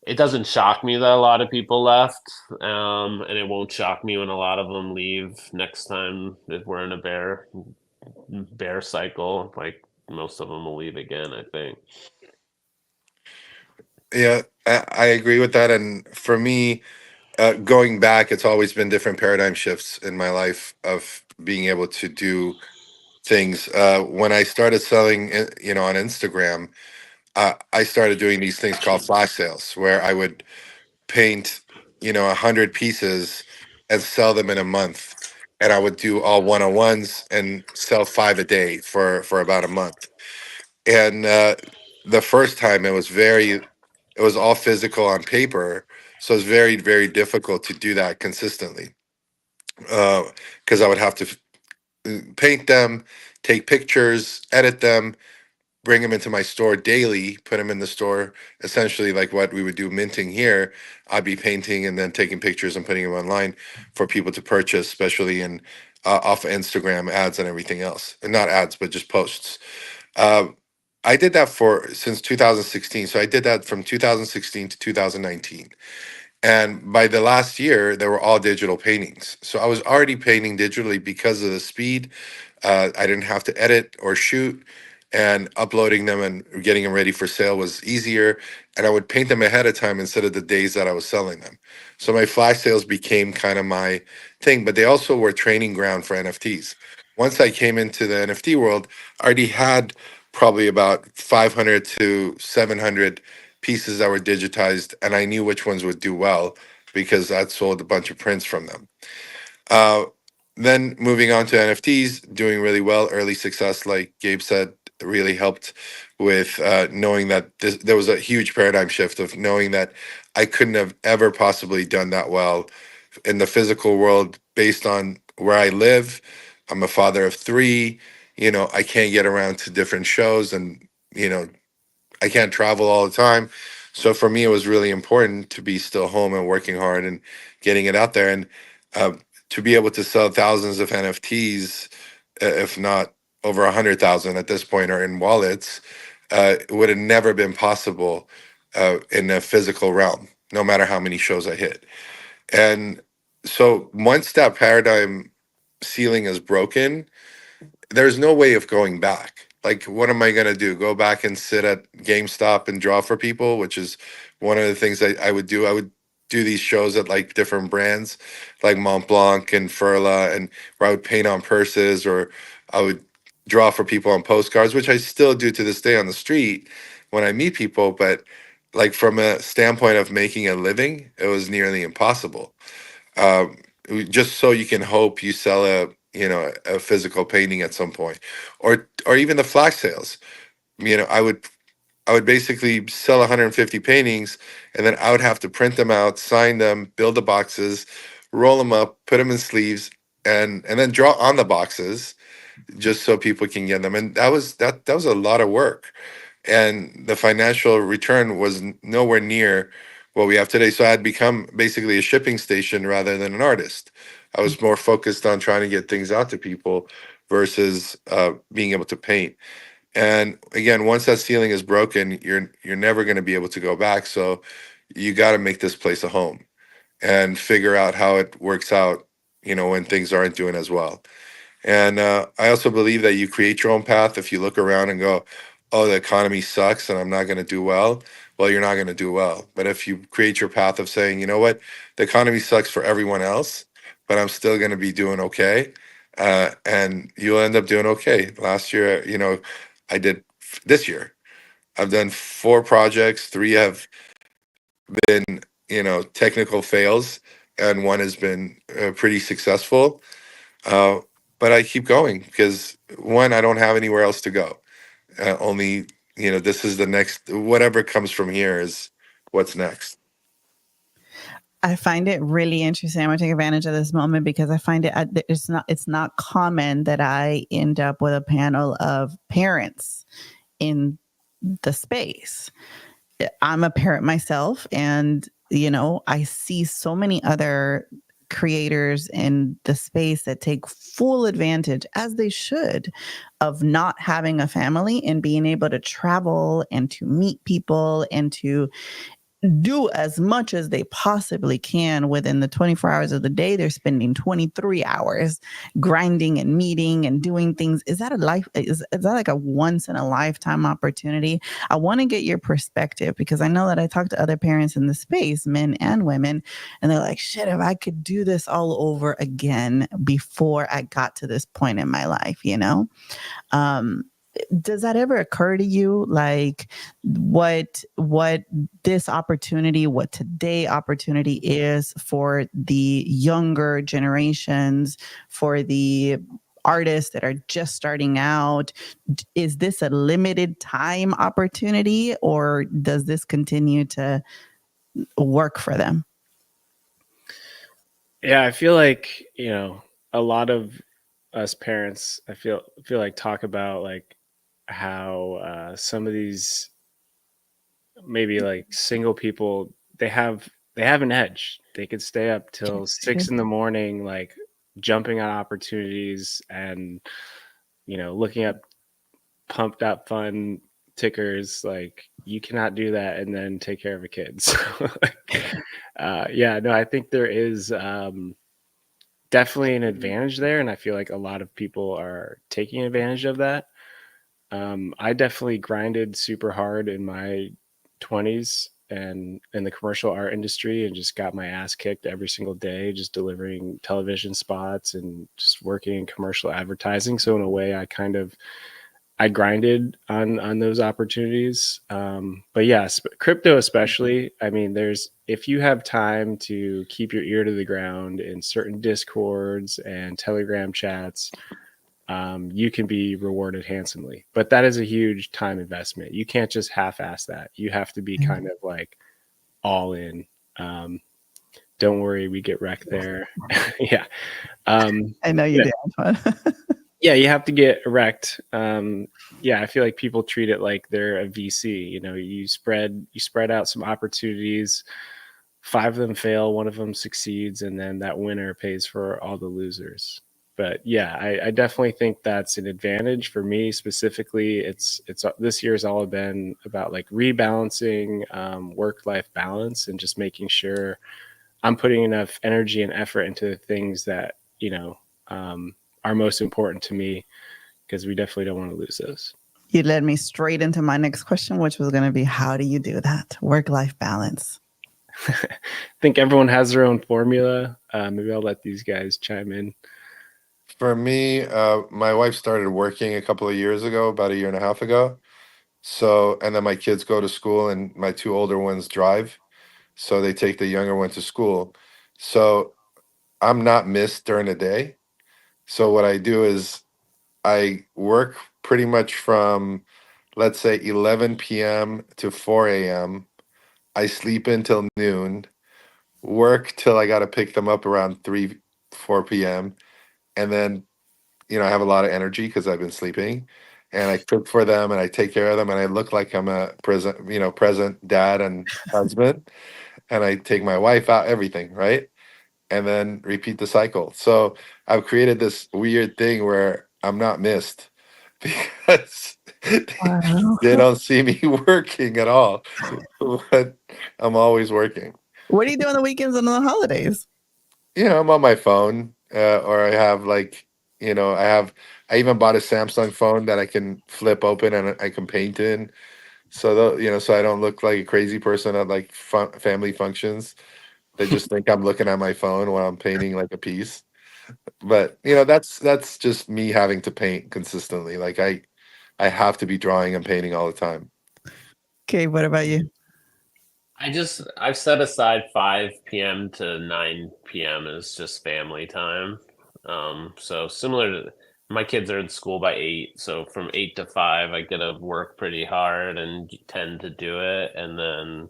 it doesn't shock me that a lot of people left, and it won't shock me when a lot of them leave next time if we're in a bear cycle. Like most of them will leave again, I think. Yeah, I agree with that. And for me, going back, it's always been different paradigm shifts in my life of being able to do things. When I started selling, on Instagram, I started doing these things called flash sales, where I would paint, 100 pieces and sell them in a month. And I would do all one-on-ones and sell 5 a day for about a month. And the first time it was all physical on paper. So it's very, very difficult to do that consistently. Because I would have to paint them, take pictures, edit them, bring them into my store daily, put them in the store, essentially like what we would do minting here. I'd be painting and then taking pictures and putting them online for people to purchase, especially in off of Instagram ads and everything else. And not ads, but just posts. Uh, I did that for since 2016. So I did that from 2016 to 2019. And by the last year, they were all digital paintings. So I was already painting digitally because of the speed. I didn't have to edit or shoot, and uploading them and getting them ready for sale was easier. And I would paint them ahead of time instead of the days that I was selling them. So my flash sales became kind of my thing, but they also were training ground for NFTs. Once I came into the NFT world, I already had probably about 500 to 700 pieces that were digitized, and I knew which ones would do well because I'd sold a bunch of prints from them. Uh, then moving on to NFTs, doing really well, early success, like Gabe said, really helped with knowing that there was a huge paradigm shift of knowing that I couldn't have ever possibly done that well in the physical world based on where I live. I'm a father of three. I can't get around to different shows, and I can't travel all the time. So for me, it was really important to be still home and working hard and getting it out there, and to be able to sell thousands of NFTs, if not over 100,000 at this point, are in wallets. It would have never been possible in a physical realm, no matter how many shows I hit. And so once that paradigm ceiling is broken, there's no way of going back. Like, what am I going to do? Go back and sit at GameStop and draw for people, which is one of the things I would do. I would do these shows at like different brands, like Mont Blanc and Furla, and where I would paint on purses, or I would draw for people on postcards, which I still do to this day on the street when I meet people. But like from a standpoint of making a living, it was nearly impossible. Um, just so you can hope you sell a physical painting at some point, or even the flash sales. I would basically sell 150 paintings, and then I would have to print them out, sign them, build the boxes, roll them up, put them in sleeves, and then draw on the boxes just so people can get them. And that was a lot of work, and the financial return was nowhere near what we have today. So I had become basically a shipping station rather than an artist. I was more focused on trying to get things out to people versus being able to paint. And again, once that ceiling is broken, you're never going to be able to go back. So you got to make this place a home and figure out how it works out, when things aren't doing as well. And I also believe that you create your own path. If you look around and go, oh, the economy sucks and I'm not going to do well, well, you're not going to do well. But if you create your path of saying, you know what, the economy sucks for everyone else, but I'm still going to be doing okay. And you'll end up doing okay. Last year, I did this year. I've done 4 projects. 3 have been, technical fails, and 1 has been pretty successful. But I keep going because 1, I don't have anywhere else to go. Only, this is the next, whatever comes from here is what's next. I find it really interesting. I'm going to take advantage of this moment because I find it's not common that I end up with a panel of parents in the space. I'm a parent myself, and I see so many other creators in the space that take full advantage, as they should, of not having a family and being able to travel and to meet people and to do as much as they possibly can within the 24 hours of the day. They're spending 23 hours grinding and meeting and doing things. Is that like a once in a lifetime opportunity? I want to get your perspective, because I know that I talk to other parents in the space, men and women, and they're like, shit, if I could do this all over again before I got to this point in my life, does that ever occur to you, like what this opportunity, what today opportunity is for the younger generations, for the artists that are just starting out? Is this a limited time opportunity, or does this continue to work for them? Yeah, I feel like, a lot of us parents, I feel like talk about like how some of these maybe like single people, they have an edge. They could stay up till 6 in the morning, like jumping on opportunities and looking up pumped up fun tickers. Like, you cannot do that and then take care of a kid. So I think there is definitely an advantage there, and I feel like a lot of people are taking advantage of that. I definitely grinded super hard in my 20s and in the commercial art industry, and just got my ass kicked every single day, just delivering television spots and just working in commercial advertising. So in a way, I grinded on those opportunities. But yeah, crypto especially. I mean, if you have time to keep your ear to the ground in certain Discords and Telegram chats, you can be rewarded handsomely. But that is a huge time investment. You can't just half-ass that. You have to be kind of like all in. Don't worry, we get wrecked there. Yeah. I know you did. Yeah, you have to get wrecked. I feel like people treat it like they're a VC. You spread out some opportunities. 5 of them fail, 1 of them succeeds, and then that winner pays for all the losers. But yeah, I definitely think that's an advantage for me specifically. It's this year's all been about like rebalancing work-life balance and just making sure I'm putting enough energy and effort into the things that are most important to me, because we definitely don't want to lose those. You led me straight into my next question, which was going to be, how do you do that? Work-life balance. I think everyone has their own formula. Maybe I'll let these guys chime in. For me, my wife started working a couple of years ago, about a year and a half ago. So, and then my kids go to school, and my 2 older ones drive. So they take the younger one to school. So I'm not missed during the day. So what I do is I work pretty much from, let's say, 11 p.m. to 4 a.m. I sleep until noon, work till I got to pick them up around 3, 4 p.m. And then, I have a lot of energy because I've been sleeping, and I cook for them and I take care of them, and I look like I'm a present dad and husband. and I take my wife out, everything, right? And then repeat the cycle. So I've created this weird thing where I'm not missed because Wow. they don't see me working at all, but I'm always working. What do you do on the weekends and on the holidays? I'm on my phone, or I have like, I even bought a Samsung phone that I can flip open and I can paint in. So, so I don't look like a crazy person at like family functions. They just think I'm looking at my phone while I'm painting like a piece. But, that's just me having to paint consistently. Like I have to be drawing and painting all the time. Okay, what about you? I've set aside 5 p.m. to 9 p.m. as just family time. So similar to my kids are in school by 8, so from 8 to 5 I get to work pretty hard and tend to do it, and then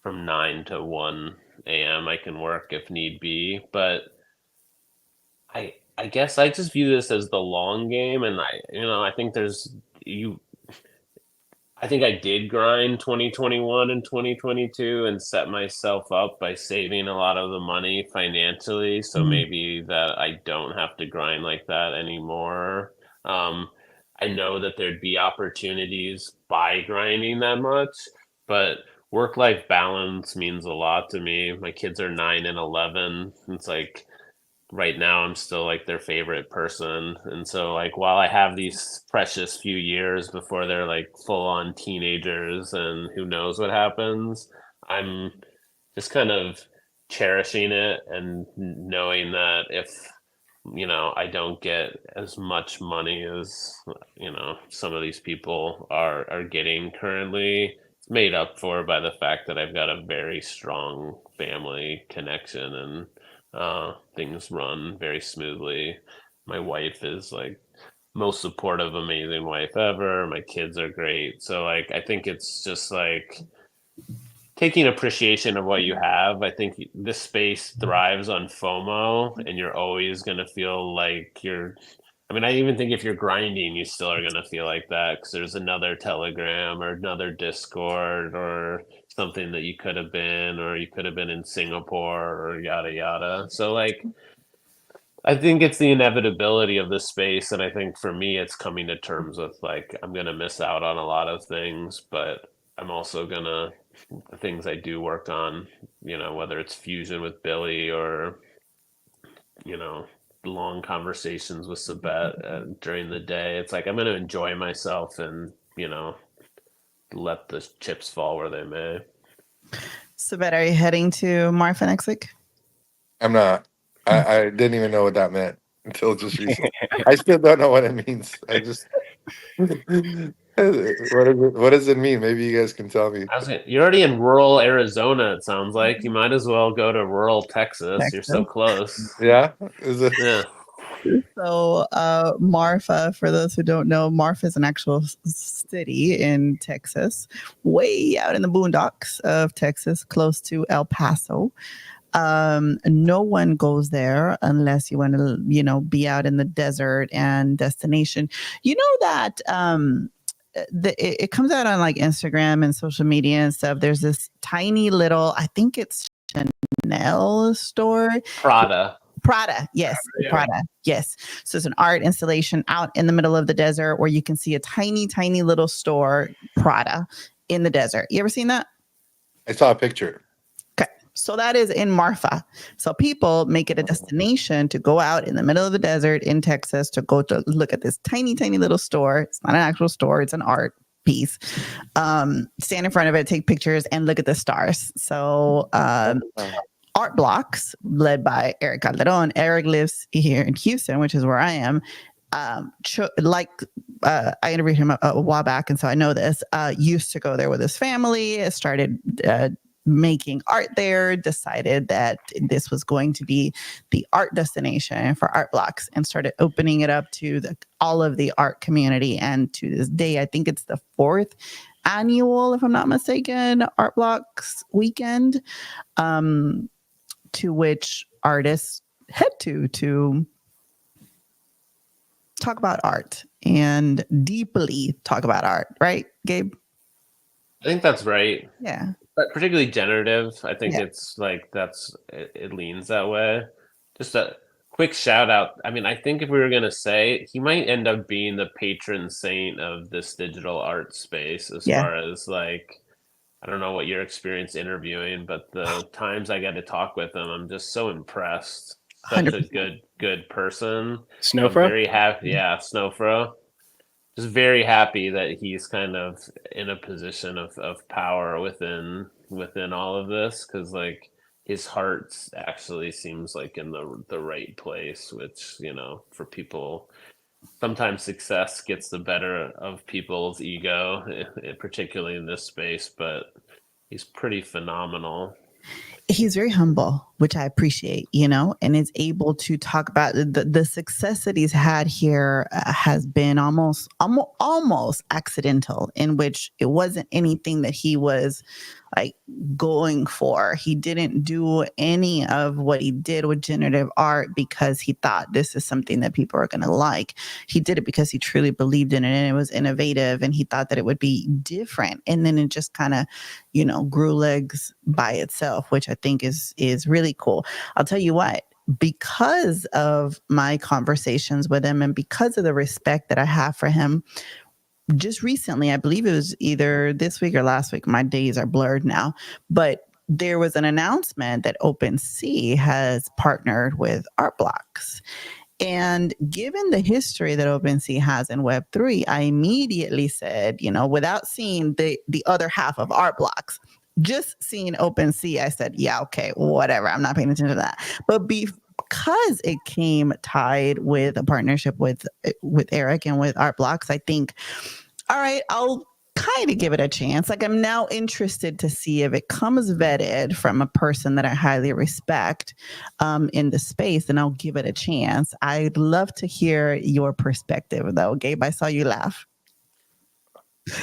from 9 to 1 a.m. I can work if need be. But I guess I just view this as the long game, and I think you I think I did grind 2021 and 2022 and set myself up by saving a lot of the money financially. So maybe that I don't have to grind like that anymore. I know that there'd be opportunities by grinding that much, but work-life balance means a lot to me. My kids are 9 and 11. It's like right now I'm still like their favorite person, and so like while I have these precious few years before they're like full on teenagers and who knows what happens, I'm just kind of cherishing it and knowing that if I don't get as much money as some of these people are getting currently, it's made up for by the fact that I've got a very strong family connection, and things run very smoothly. My wife is like most supportive, amazing wife ever. My kids are great. So like I think it's just like taking appreciation of what you have. I think this space thrives on FOMO, and you're always going to feel like I even think if you're grinding, you still are going to feel like that because there's another Telegram or another Discord or something that you could have been, or you could have been in Singapore or yada yada. So like I think it's the inevitability of this space, and I think for me it's coming to terms with like I'm going to miss out on a lot of things, but I'm also going to the things I do work on, whether it's fusion with Billy or, long conversations with Sabet during the day. It's like I'm going to enjoy myself and, let the chips fall where they may. Sabet, are you heading to Marfa next week? I'm not. I didn't even know what that meant until just recently. I still don't know what it means. I just what does it mean? Maybe you guys can tell me. You're already in rural Arizona, it sounds like. You might as well go to rural Texas. You're so close. Yeah? Is it? Yeah. So Marfa, for those who don't know, Marfa is an actual city in Texas, way out in the boondocks of Texas, close to El Paso. No one goes there unless you want to, be out in the desert and destination. You know that it comes out on like Instagram and social media and stuff. There's this tiny little, I think it's Chanel store. Prada, yes. Yeah. Prada, yes. So it's an art installation out in the middle of the desert where you can see a tiny, tiny little store, Prada, in the desert. You ever seen that? I saw a picture. Okay. So that is in Marfa. So people make it a destination to go out in the middle of the desert in Texas to go to look at this tiny, tiny little store. It's not an actual store. It's an art piece. Stand in front of it, take pictures, and look at the stars. So art blocks led by Eric Calderon. Eric lives here in Houston, which is where I am. I interviewed him a while back, and so I know this. Used to go there with his family, started making art there, decided that this was going to be the art destination for art blocks, and started opening it up to all of the art community. And to this day, I think it's the 4th annual, if I'm not mistaken, Art Blocks weekend, to which artists head to talk about art and deeply talk about art. Right, Gabe? I think that's right. Yeah. But particularly generative. I think Yeah. it's like it leans that way. Just a quick shout out. I mean, I think if we were gonna say, he might end up being the patron saint of this digital art space as Yeah. far as like, I don't know what your experience interviewing, but the times I get to talk with him, I'm just so impressed. Such a 100%. good person. I'm Snowfro? very happy. Yeah, Snowfro. Just very happy that he's kind of in a position of power within all of this, because like his heart actually seems like in the right place, which, you know, for people, sometimes success gets the better of people's ego, particularly in this space, but he's pretty phenomenal. He's very humble, which I appreciate, and is able to talk about the success that he's had here. Has been almost accidental, in which it wasn't anything that he was like going for. He didn't do any of what he did with generative art because he thought this is something that people are going to like. He did it because he truly believed in it, and it was innovative, and he thought that it would be different. And then it just kind of, grew legs by itself, which I think is really cool. I'll tell you what, because of my conversations with him and because of the respect that I have for him, just recently, I believe it was either this week or last week, my days are blurred now, but there was an announcement that OpenSea has partnered with Art Blocks. And given the history that OpenSea has in Web3, I immediately said, without seeing the other half of Art Blocks, just seeing OpenSea, I said, yeah, okay, whatever. I'm not paying attention to that. But because it came tied with a partnership with Eric and with Art Blocks, I think, all right, I'll kind of give it a chance. Like, I'm now interested to see if it comes vetted from a person that I highly respect in the space, and I'll give it a chance. I'd love to hear your perspective, though. Gabe, I saw you laugh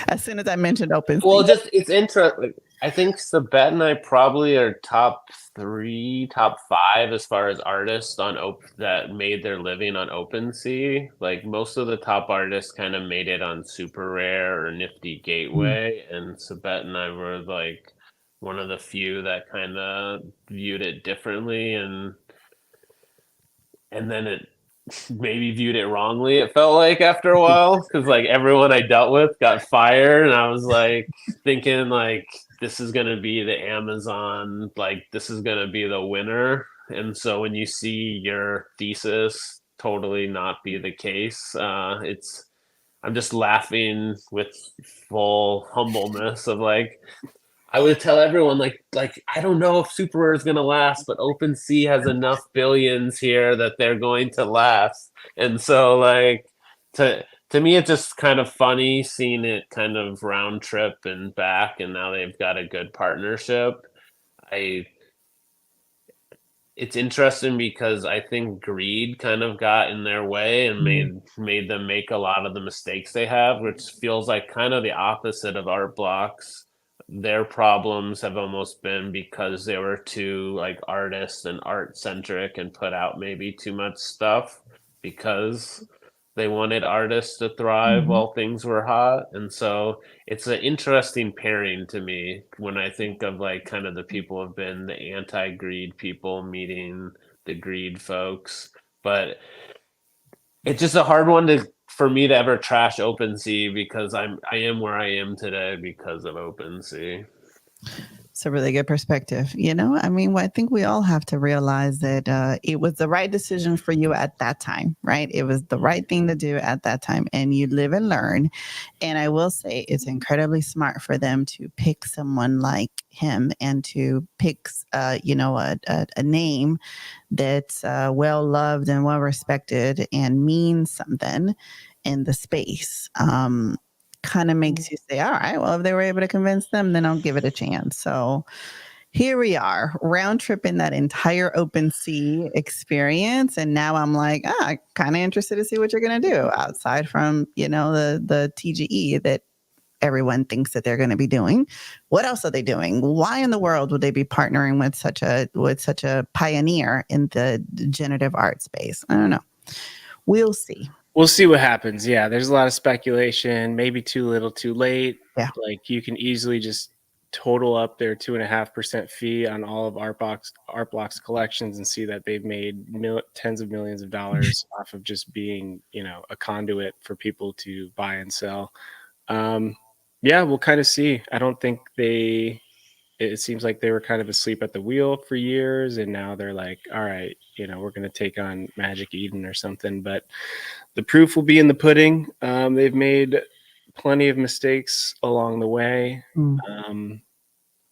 as soon as I mentioned OpenSea. Well, just it's interesting. I think Sabet and I probably are top 3, top 5 as far as artists on that made their living on OpenSea. Like most of the top artists kind of made it on Super Rare or Nifty Gateway, and Sabet and I were like one of the few that kind of viewed it differently, and then it maybe viewed it wrongly, it felt like, after a while, because like everyone I dealt with got fired, and I was like thinking like, this is going to be the Amazon, like this is going to be the winner. And so when you see your thesis totally not be the case, I'm just laughing with full humbleness of like, I would tell everyone like I don't know if Super Rare is gonna last, but OpenSea has enough billions here that they're going to last. And so like to me, it's just kind of funny seeing it kind of round trip and back, and now they've got a good partnership. It's interesting because I think greed kind of got in their way and made them make a lot of the mistakes they have, which feels like kind of the opposite of Art Blocks. Their problems have almost been because they were too like artist and art centric and put out maybe too much stuff because they wanted artists to thrive while things were hot. And so it's an interesting pairing to me when I think of like kind of the people who have been the anti-greed people meeting the greed folks. But it's just a hard one for me to ever trash OpenSea, because I am where I am today because of OpenSea. It's a really good perspective. I mean, I think we all have to realize that it was the right decision for you at that time, right? It was the right thing to do at that time, and you live and learn. And I will say it's incredibly smart for them to pick someone like him and to pick, a name that's well loved and well respected and means something in the space. Kind of makes you say, all right, well, if they were able to convince them, then I'll give it a chance. So here we are, round tripping that entire OpenSea experience. And now I'm like, kind of interested to see what you're going to do outside from, the TGE that everyone thinks that they're going to be doing. What else are they doing? Why in the world would they be partnering with such a pioneer in the generative art space? I don't know. We'll see. We'll see what happens. Yeah, there's a lot of speculation, maybe too little, too late. Yeah. Like you can easily just total up their 2.5% fee on all of Art Block's collections and see that they've made tens of millions of dollars off of just being, a conduit for people to buy and sell. Yeah, we'll kind of see. I don't think it seems like they were kind of asleep at the wheel for years, and now they're like, all right, we're going to take on Magic Eden or something. But the proof will be in the pudding. They've made plenty of mistakes along the way.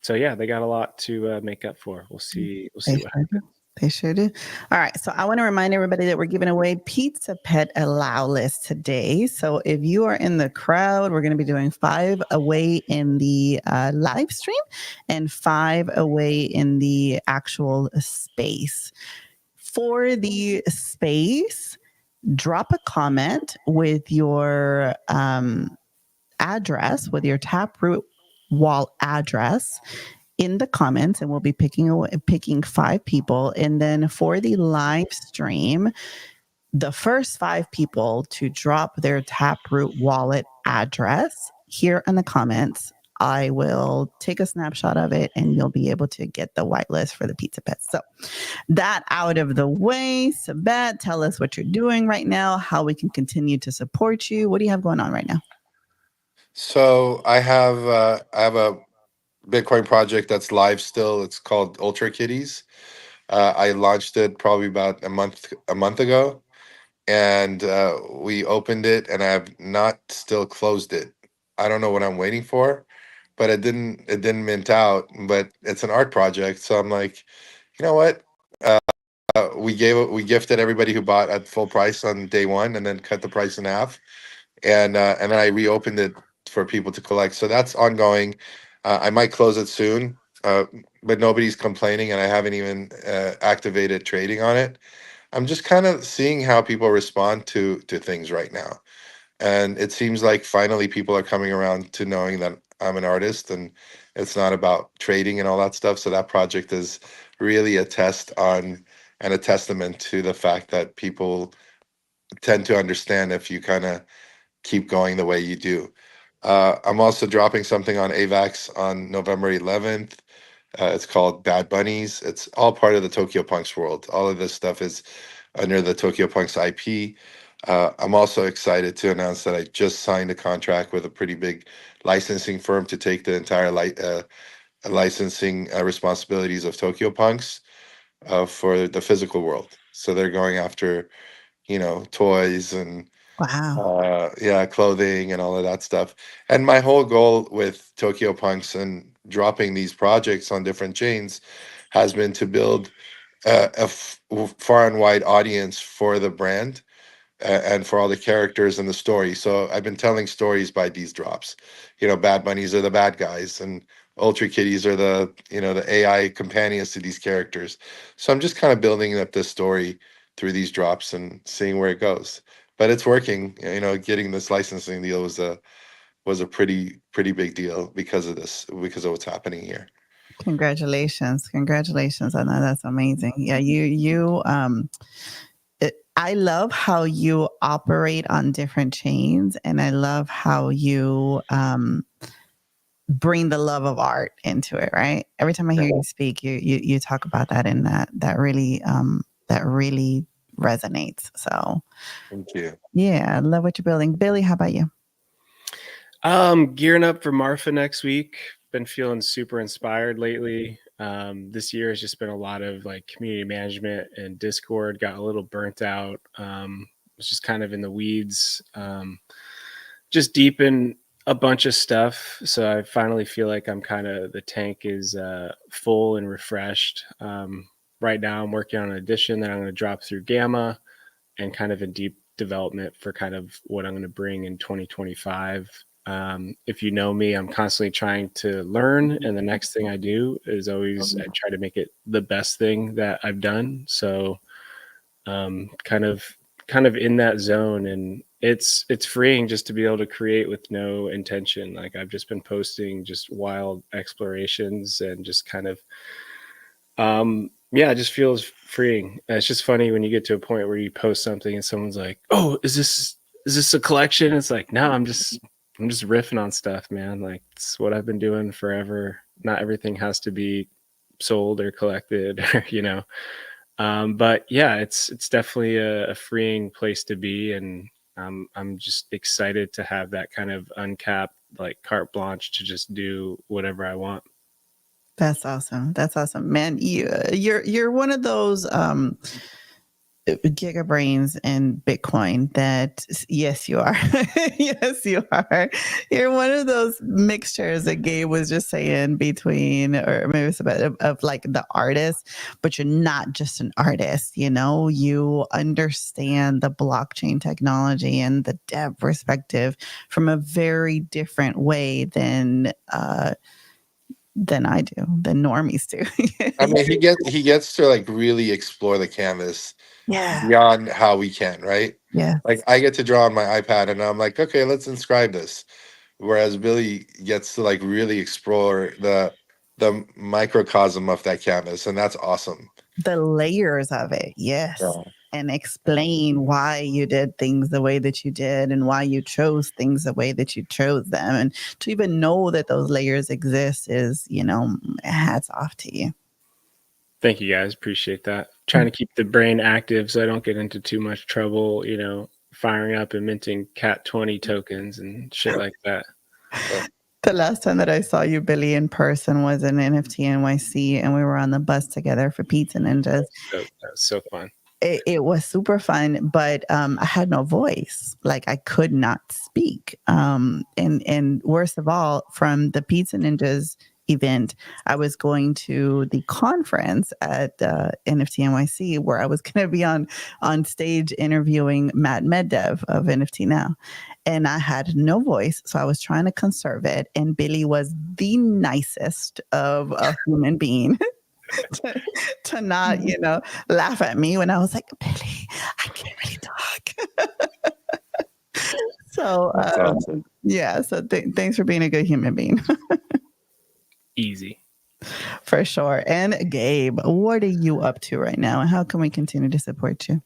So yeah, they got a lot to make up for. We'll see what happens. They sure do. All right. So I want to remind everybody that we're giving away Pizza Pet Allow List today. So if you are in the crowd, we're going to be doing 5 away in the live stream and 5 away in the actual space. For the space, drop a comment with your address, with your Taproot wall address in the comments, and we'll be picking 5 people. And then for the live stream, the first 5 people to drop their Taproot wallet address here in the comments, I will take a snapshot of it and you'll be able to get the whitelist for the Pizza Pets. So that out of the way, Sabet, tell us what you're doing right now, how we can continue to support you. What do you have going on right now? So I have a Bitcoin project that's live still. It's called Ultra Kitties. I launched it probably about a month ago, and we opened it, and I have not still closed it. I don't know what I'm waiting for, but it didn't mint out. But it's an art project, so I'm like, you know what? We gifted everybody who bought at full price on day one, and then cut the price in half, and then I reopened it for people to collect. So that's ongoing. I might close it soon, but nobody's complaining, and I haven't even activated trading on it. I'm just kind of seeing how people respond to things right now, and it seems like finally people are coming around to knowing that I'm an artist and it's not about trading and all that stuff. So that project is really a test on and a testament to the fact that people tend to understand if you kind of keep going the way you do. I'm also dropping something on AVAX on November 11th. It's called Bad Bunnies. It's all part of the Tokyo Punks world. All of this stuff is under the Tokyo Punks IP. I'm also excited to announce that I just signed a contract with a pretty big licensing firm to take the entire licensing responsibilities of Tokyo Punks for the physical world. So they're going after, toys and Wow. clothing and all of that stuff. And my whole goal with Tokyo Punks and dropping these projects on different chains has been to build far and wide audience for the brand and for all the characters in the story. So I've been telling stories by these drops. Bad Bunnies are the bad guys, and Ultra Kitties are the AI companions to these characters. So I'm just kind of building up this story through these drops and seeing where it goes. But it's working. Getting this licensing deal was a pretty big deal because of what's happening here. Congratulations. I know that's amazing. Yeah, I love how you operate on different chains, and I love how you bring the love of art into it, right? Every time I hear you speak, you talk about that, and that really resonates. So thank you. Yeah, I love what you're building. Billy, how about you? Gearing up for Marfa next week. Been feeling super inspired lately. This year has just been a lot of like community management and Discord. Got a little burnt out. Was just kind of in the weeds. Just deep in a bunch of stuff. So I finally feel like the tank is full and refreshed. Right now I'm working on an edition that I'm going to drop through Gamma, and kind of in deep development for kind of what I'm going to bring in 2025. If you know me, I'm constantly trying to learn, and the next thing I do is always I try to make it the best thing that I've done. So kind of in that zone, and it's freeing just to be able to create with no intention. Like I've just been posting just wild explorations and just kind of it just feels freeing. It's just funny when you get to a point where you post something and someone's like, "Oh, is this a collection?" It's like, no, I'm just riffing on stuff, man. Like it's what I've been doing forever. not everything has to be sold or collected, or, but yeah, it's definitely a freeing place to be. And I'm just excited to have that kind of uncapped, like, carte blanche to just do whatever I want. That's awesome. That's awesome, man. You're one of those giga brains in Bitcoin that, yes, you are. Yes, you are. You're one of those mixtures that Gabe was just saying between, or maybe it's about of like the artist, but you're not just an artist, you understand the blockchain technology and the dev perspective from a very different way than I do, than normies do. I mean, he gets to like really explore the canvas Yeah. beyond how we can, right? Yeah. Like I get to draw on my iPad and I'm like, okay, let's inscribe this. Whereas Billy gets to like really explore the microcosm of that canvas, and that's awesome. The layers of it, yes. Yeah. And explain why you did things the way that you did and why you chose things the way that you chose them. And to even know that those layers exist is, hats off to you. Thank you, guys. Appreciate that. Trying to keep the brain active so I don't get into too much trouble, firing up and minting Cat 20 tokens and shit like that. The last time that I saw you, Billy, in person was in NFT NYC, and we were on the bus together for Pizza Ninjas. That was so fun. It was super fun, but I had no voice. Like, I could not speak. And worst of all, from the Pizza Ninjas event, I was going to the conference at NFT NYC, where I was going to be on stage interviewing Matt Meddev of NFT Now. And I had no voice, so I was trying to conserve it. And Billy was the nicest of a human being. to not, laugh at me when I was like, Billy, I can't really talk. So, awesome. Yeah. So thanks for being a good human being. Easy. For sure. And Gabe, what are you up to right now? And how can we continue to support you?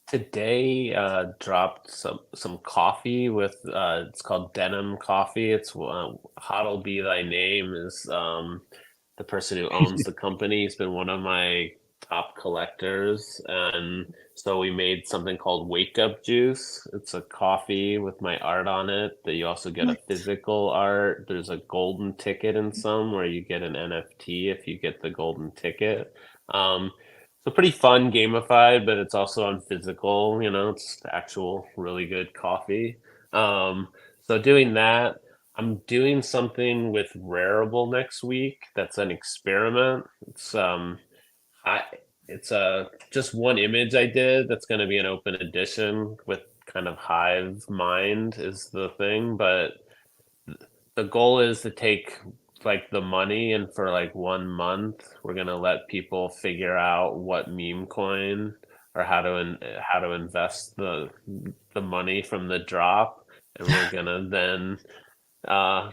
Today dropped some coffee with it's called Denim Coffee. It's Hod'll Be Thy Name is the person who owns the company. He's been one of my top collectors, and so we made something called Wake Up Juice. It's a coffee with my art on it that you also get a physical art. There's a golden ticket in some where you get an NFT if you get the golden ticket. So pretty fun, gamified, but it's also on physical, it's actual really good coffee. So doing that. I'm doing something with Rarible next week. That's an experiment. It's just one image I did. That's going to be an open edition with kind of hive mind is the thing. But the goal is to take like the money, and for like 1 month, we're going to let people figure out what meme coin or how to invest the money from the drop, and we're going to then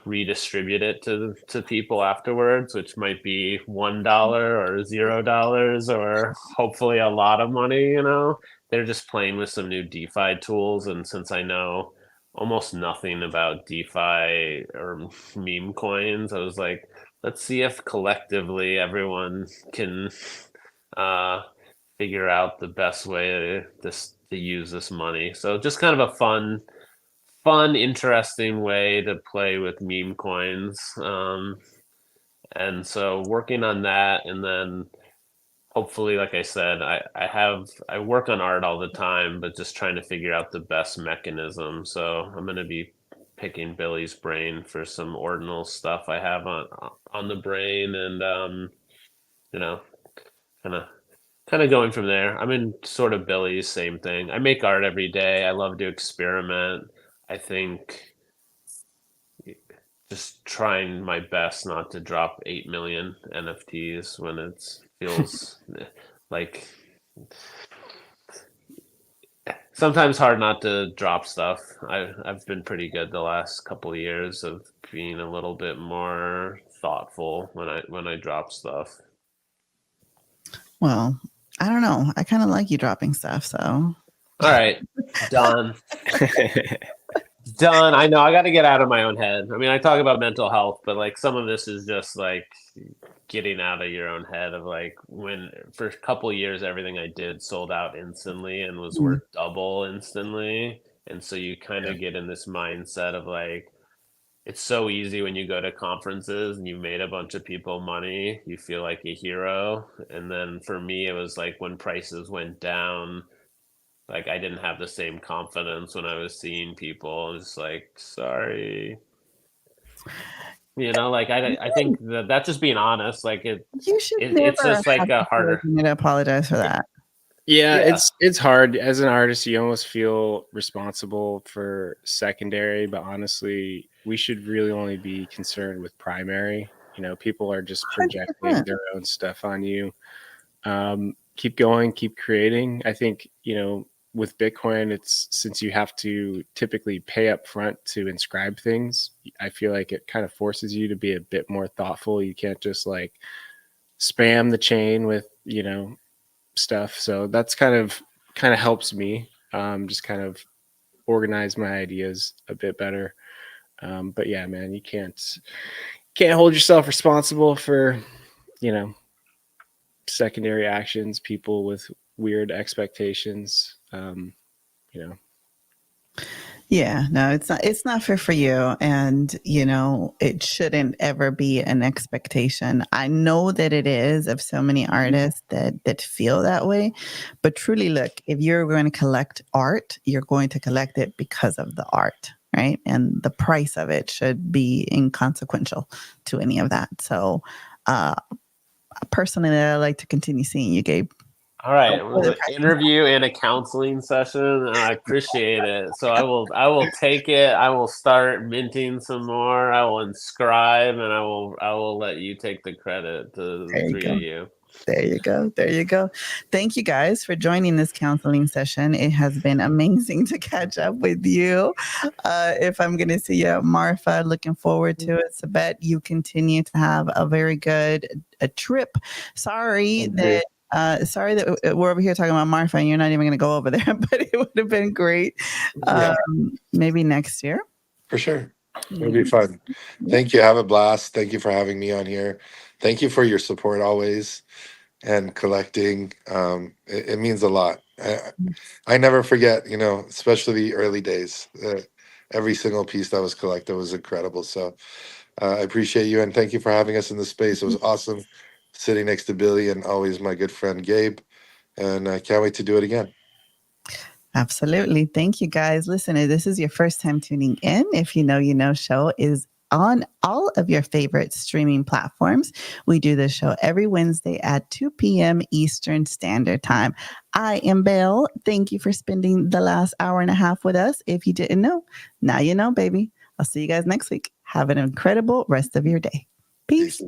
redistribute it to people afterwards, which might be $1 or $0 or hopefully a lot of money. They're just playing with some new DeFi tools, and since I know almost nothing about DeFi or meme coins, I was like, let's see if collectively everyone can figure out the best way to use this money. So just kind of a fun, interesting way to play with meme coins. And so working on that, and then hopefully, like I said, I work on art all the time, but just trying to figure out the best mechanism. So I'm going to be picking Billy's brain for some ordinal stuff I have on the brain, and kind of going from there. I'm in sort of Billy's same thing. I make art every day. I love to experiment. I think just trying my best not to drop 8 million NFTs when it feels like sometimes hard not to drop stuff. I've been pretty good the last couple of years of being a little bit more thoughtful when I drop stuff. Well, I don't know. I kind of like you dropping stuff, so. All right, done. done. I know I got to get out of my own head. I mean, I talk about mental health, but like some of this is just like getting out of your own head of like when for a couple years everything I did sold out instantly and was worth double instantly. And so you kind of get in this mindset of like, it's so easy when you go to conferences and you've made a bunch of people money, you feel like a hero. And then for me, it was like when prices went down, like I didn't have the same confidence when I was seeing people. It's like, sorry. You know, like I think that's just being honest. Like You should it's never just like have a to harder. apologize for that. Yeah, it's hard as an artist. You almost feel responsible for secondary, but honestly, we should really only be concerned with primary. You know, people are just projecting 100%. their own stuff on you. Keep going, keep creating. I think, you know, with Bitcoin, it's since you have to typically pay up front to inscribe things, I feel like it kind of forces you to be a bit more thoughtful. You can't just like spam the chain with, you know, stuff. So that's kind of helps me just kind of organize my ideas a bit better. But yeah, man, you can't hold yourself responsible for, you know, secondary actions, people with weird expectations. You know. Yeah, no, it's not fair for you. And, you know, it shouldn't ever be an expectation. I know that it is of so many artists that feel that way. But truly, look, if you're going to collect art, you're going to collect it because of the art, right? And the price of it should be inconsequential to any of that. So personally, I like to continue seeing you, Gabe. All right, it was an interview and a counseling session, and I appreciate it. So I will take it. I will start minting some more. I will inscribe, and I will let you take the credit to the three of you. There you go. There you go. Thank you guys for joining this counseling session. It has been amazing to catch up with you. If I'm going to see you, Marfa, looking forward to it. Sabet, you continue to have a very good trip. Sorry that we're over here talking about Marfa and you're not even going to go over there, but it would have been great. Maybe next year. For sure. It'll be fun. Thank you. Have a blast. Thank you for having me on here. Thank you for your support always and collecting. It means a lot. I never forget, you know, especially the early days. Every single piece that was collected was incredible. So I appreciate you and thank you for having us in the space. It was awesome sitting next to Billy and always my good friend Gabe. And I can't wait to do it again. Absolutely. Thank you, guys. Listen, if this is your first time tuning in, If You Know, You Know show is on all of your favorite streaming platforms. We do this show every Wednesday at 2 p.m. Eastern Standard Time. I am Belle. Thank you for spending the last hour and a half with us. If you didn't know, now you know, baby. I'll see you guys next week. Have an incredible rest of your day. Peace.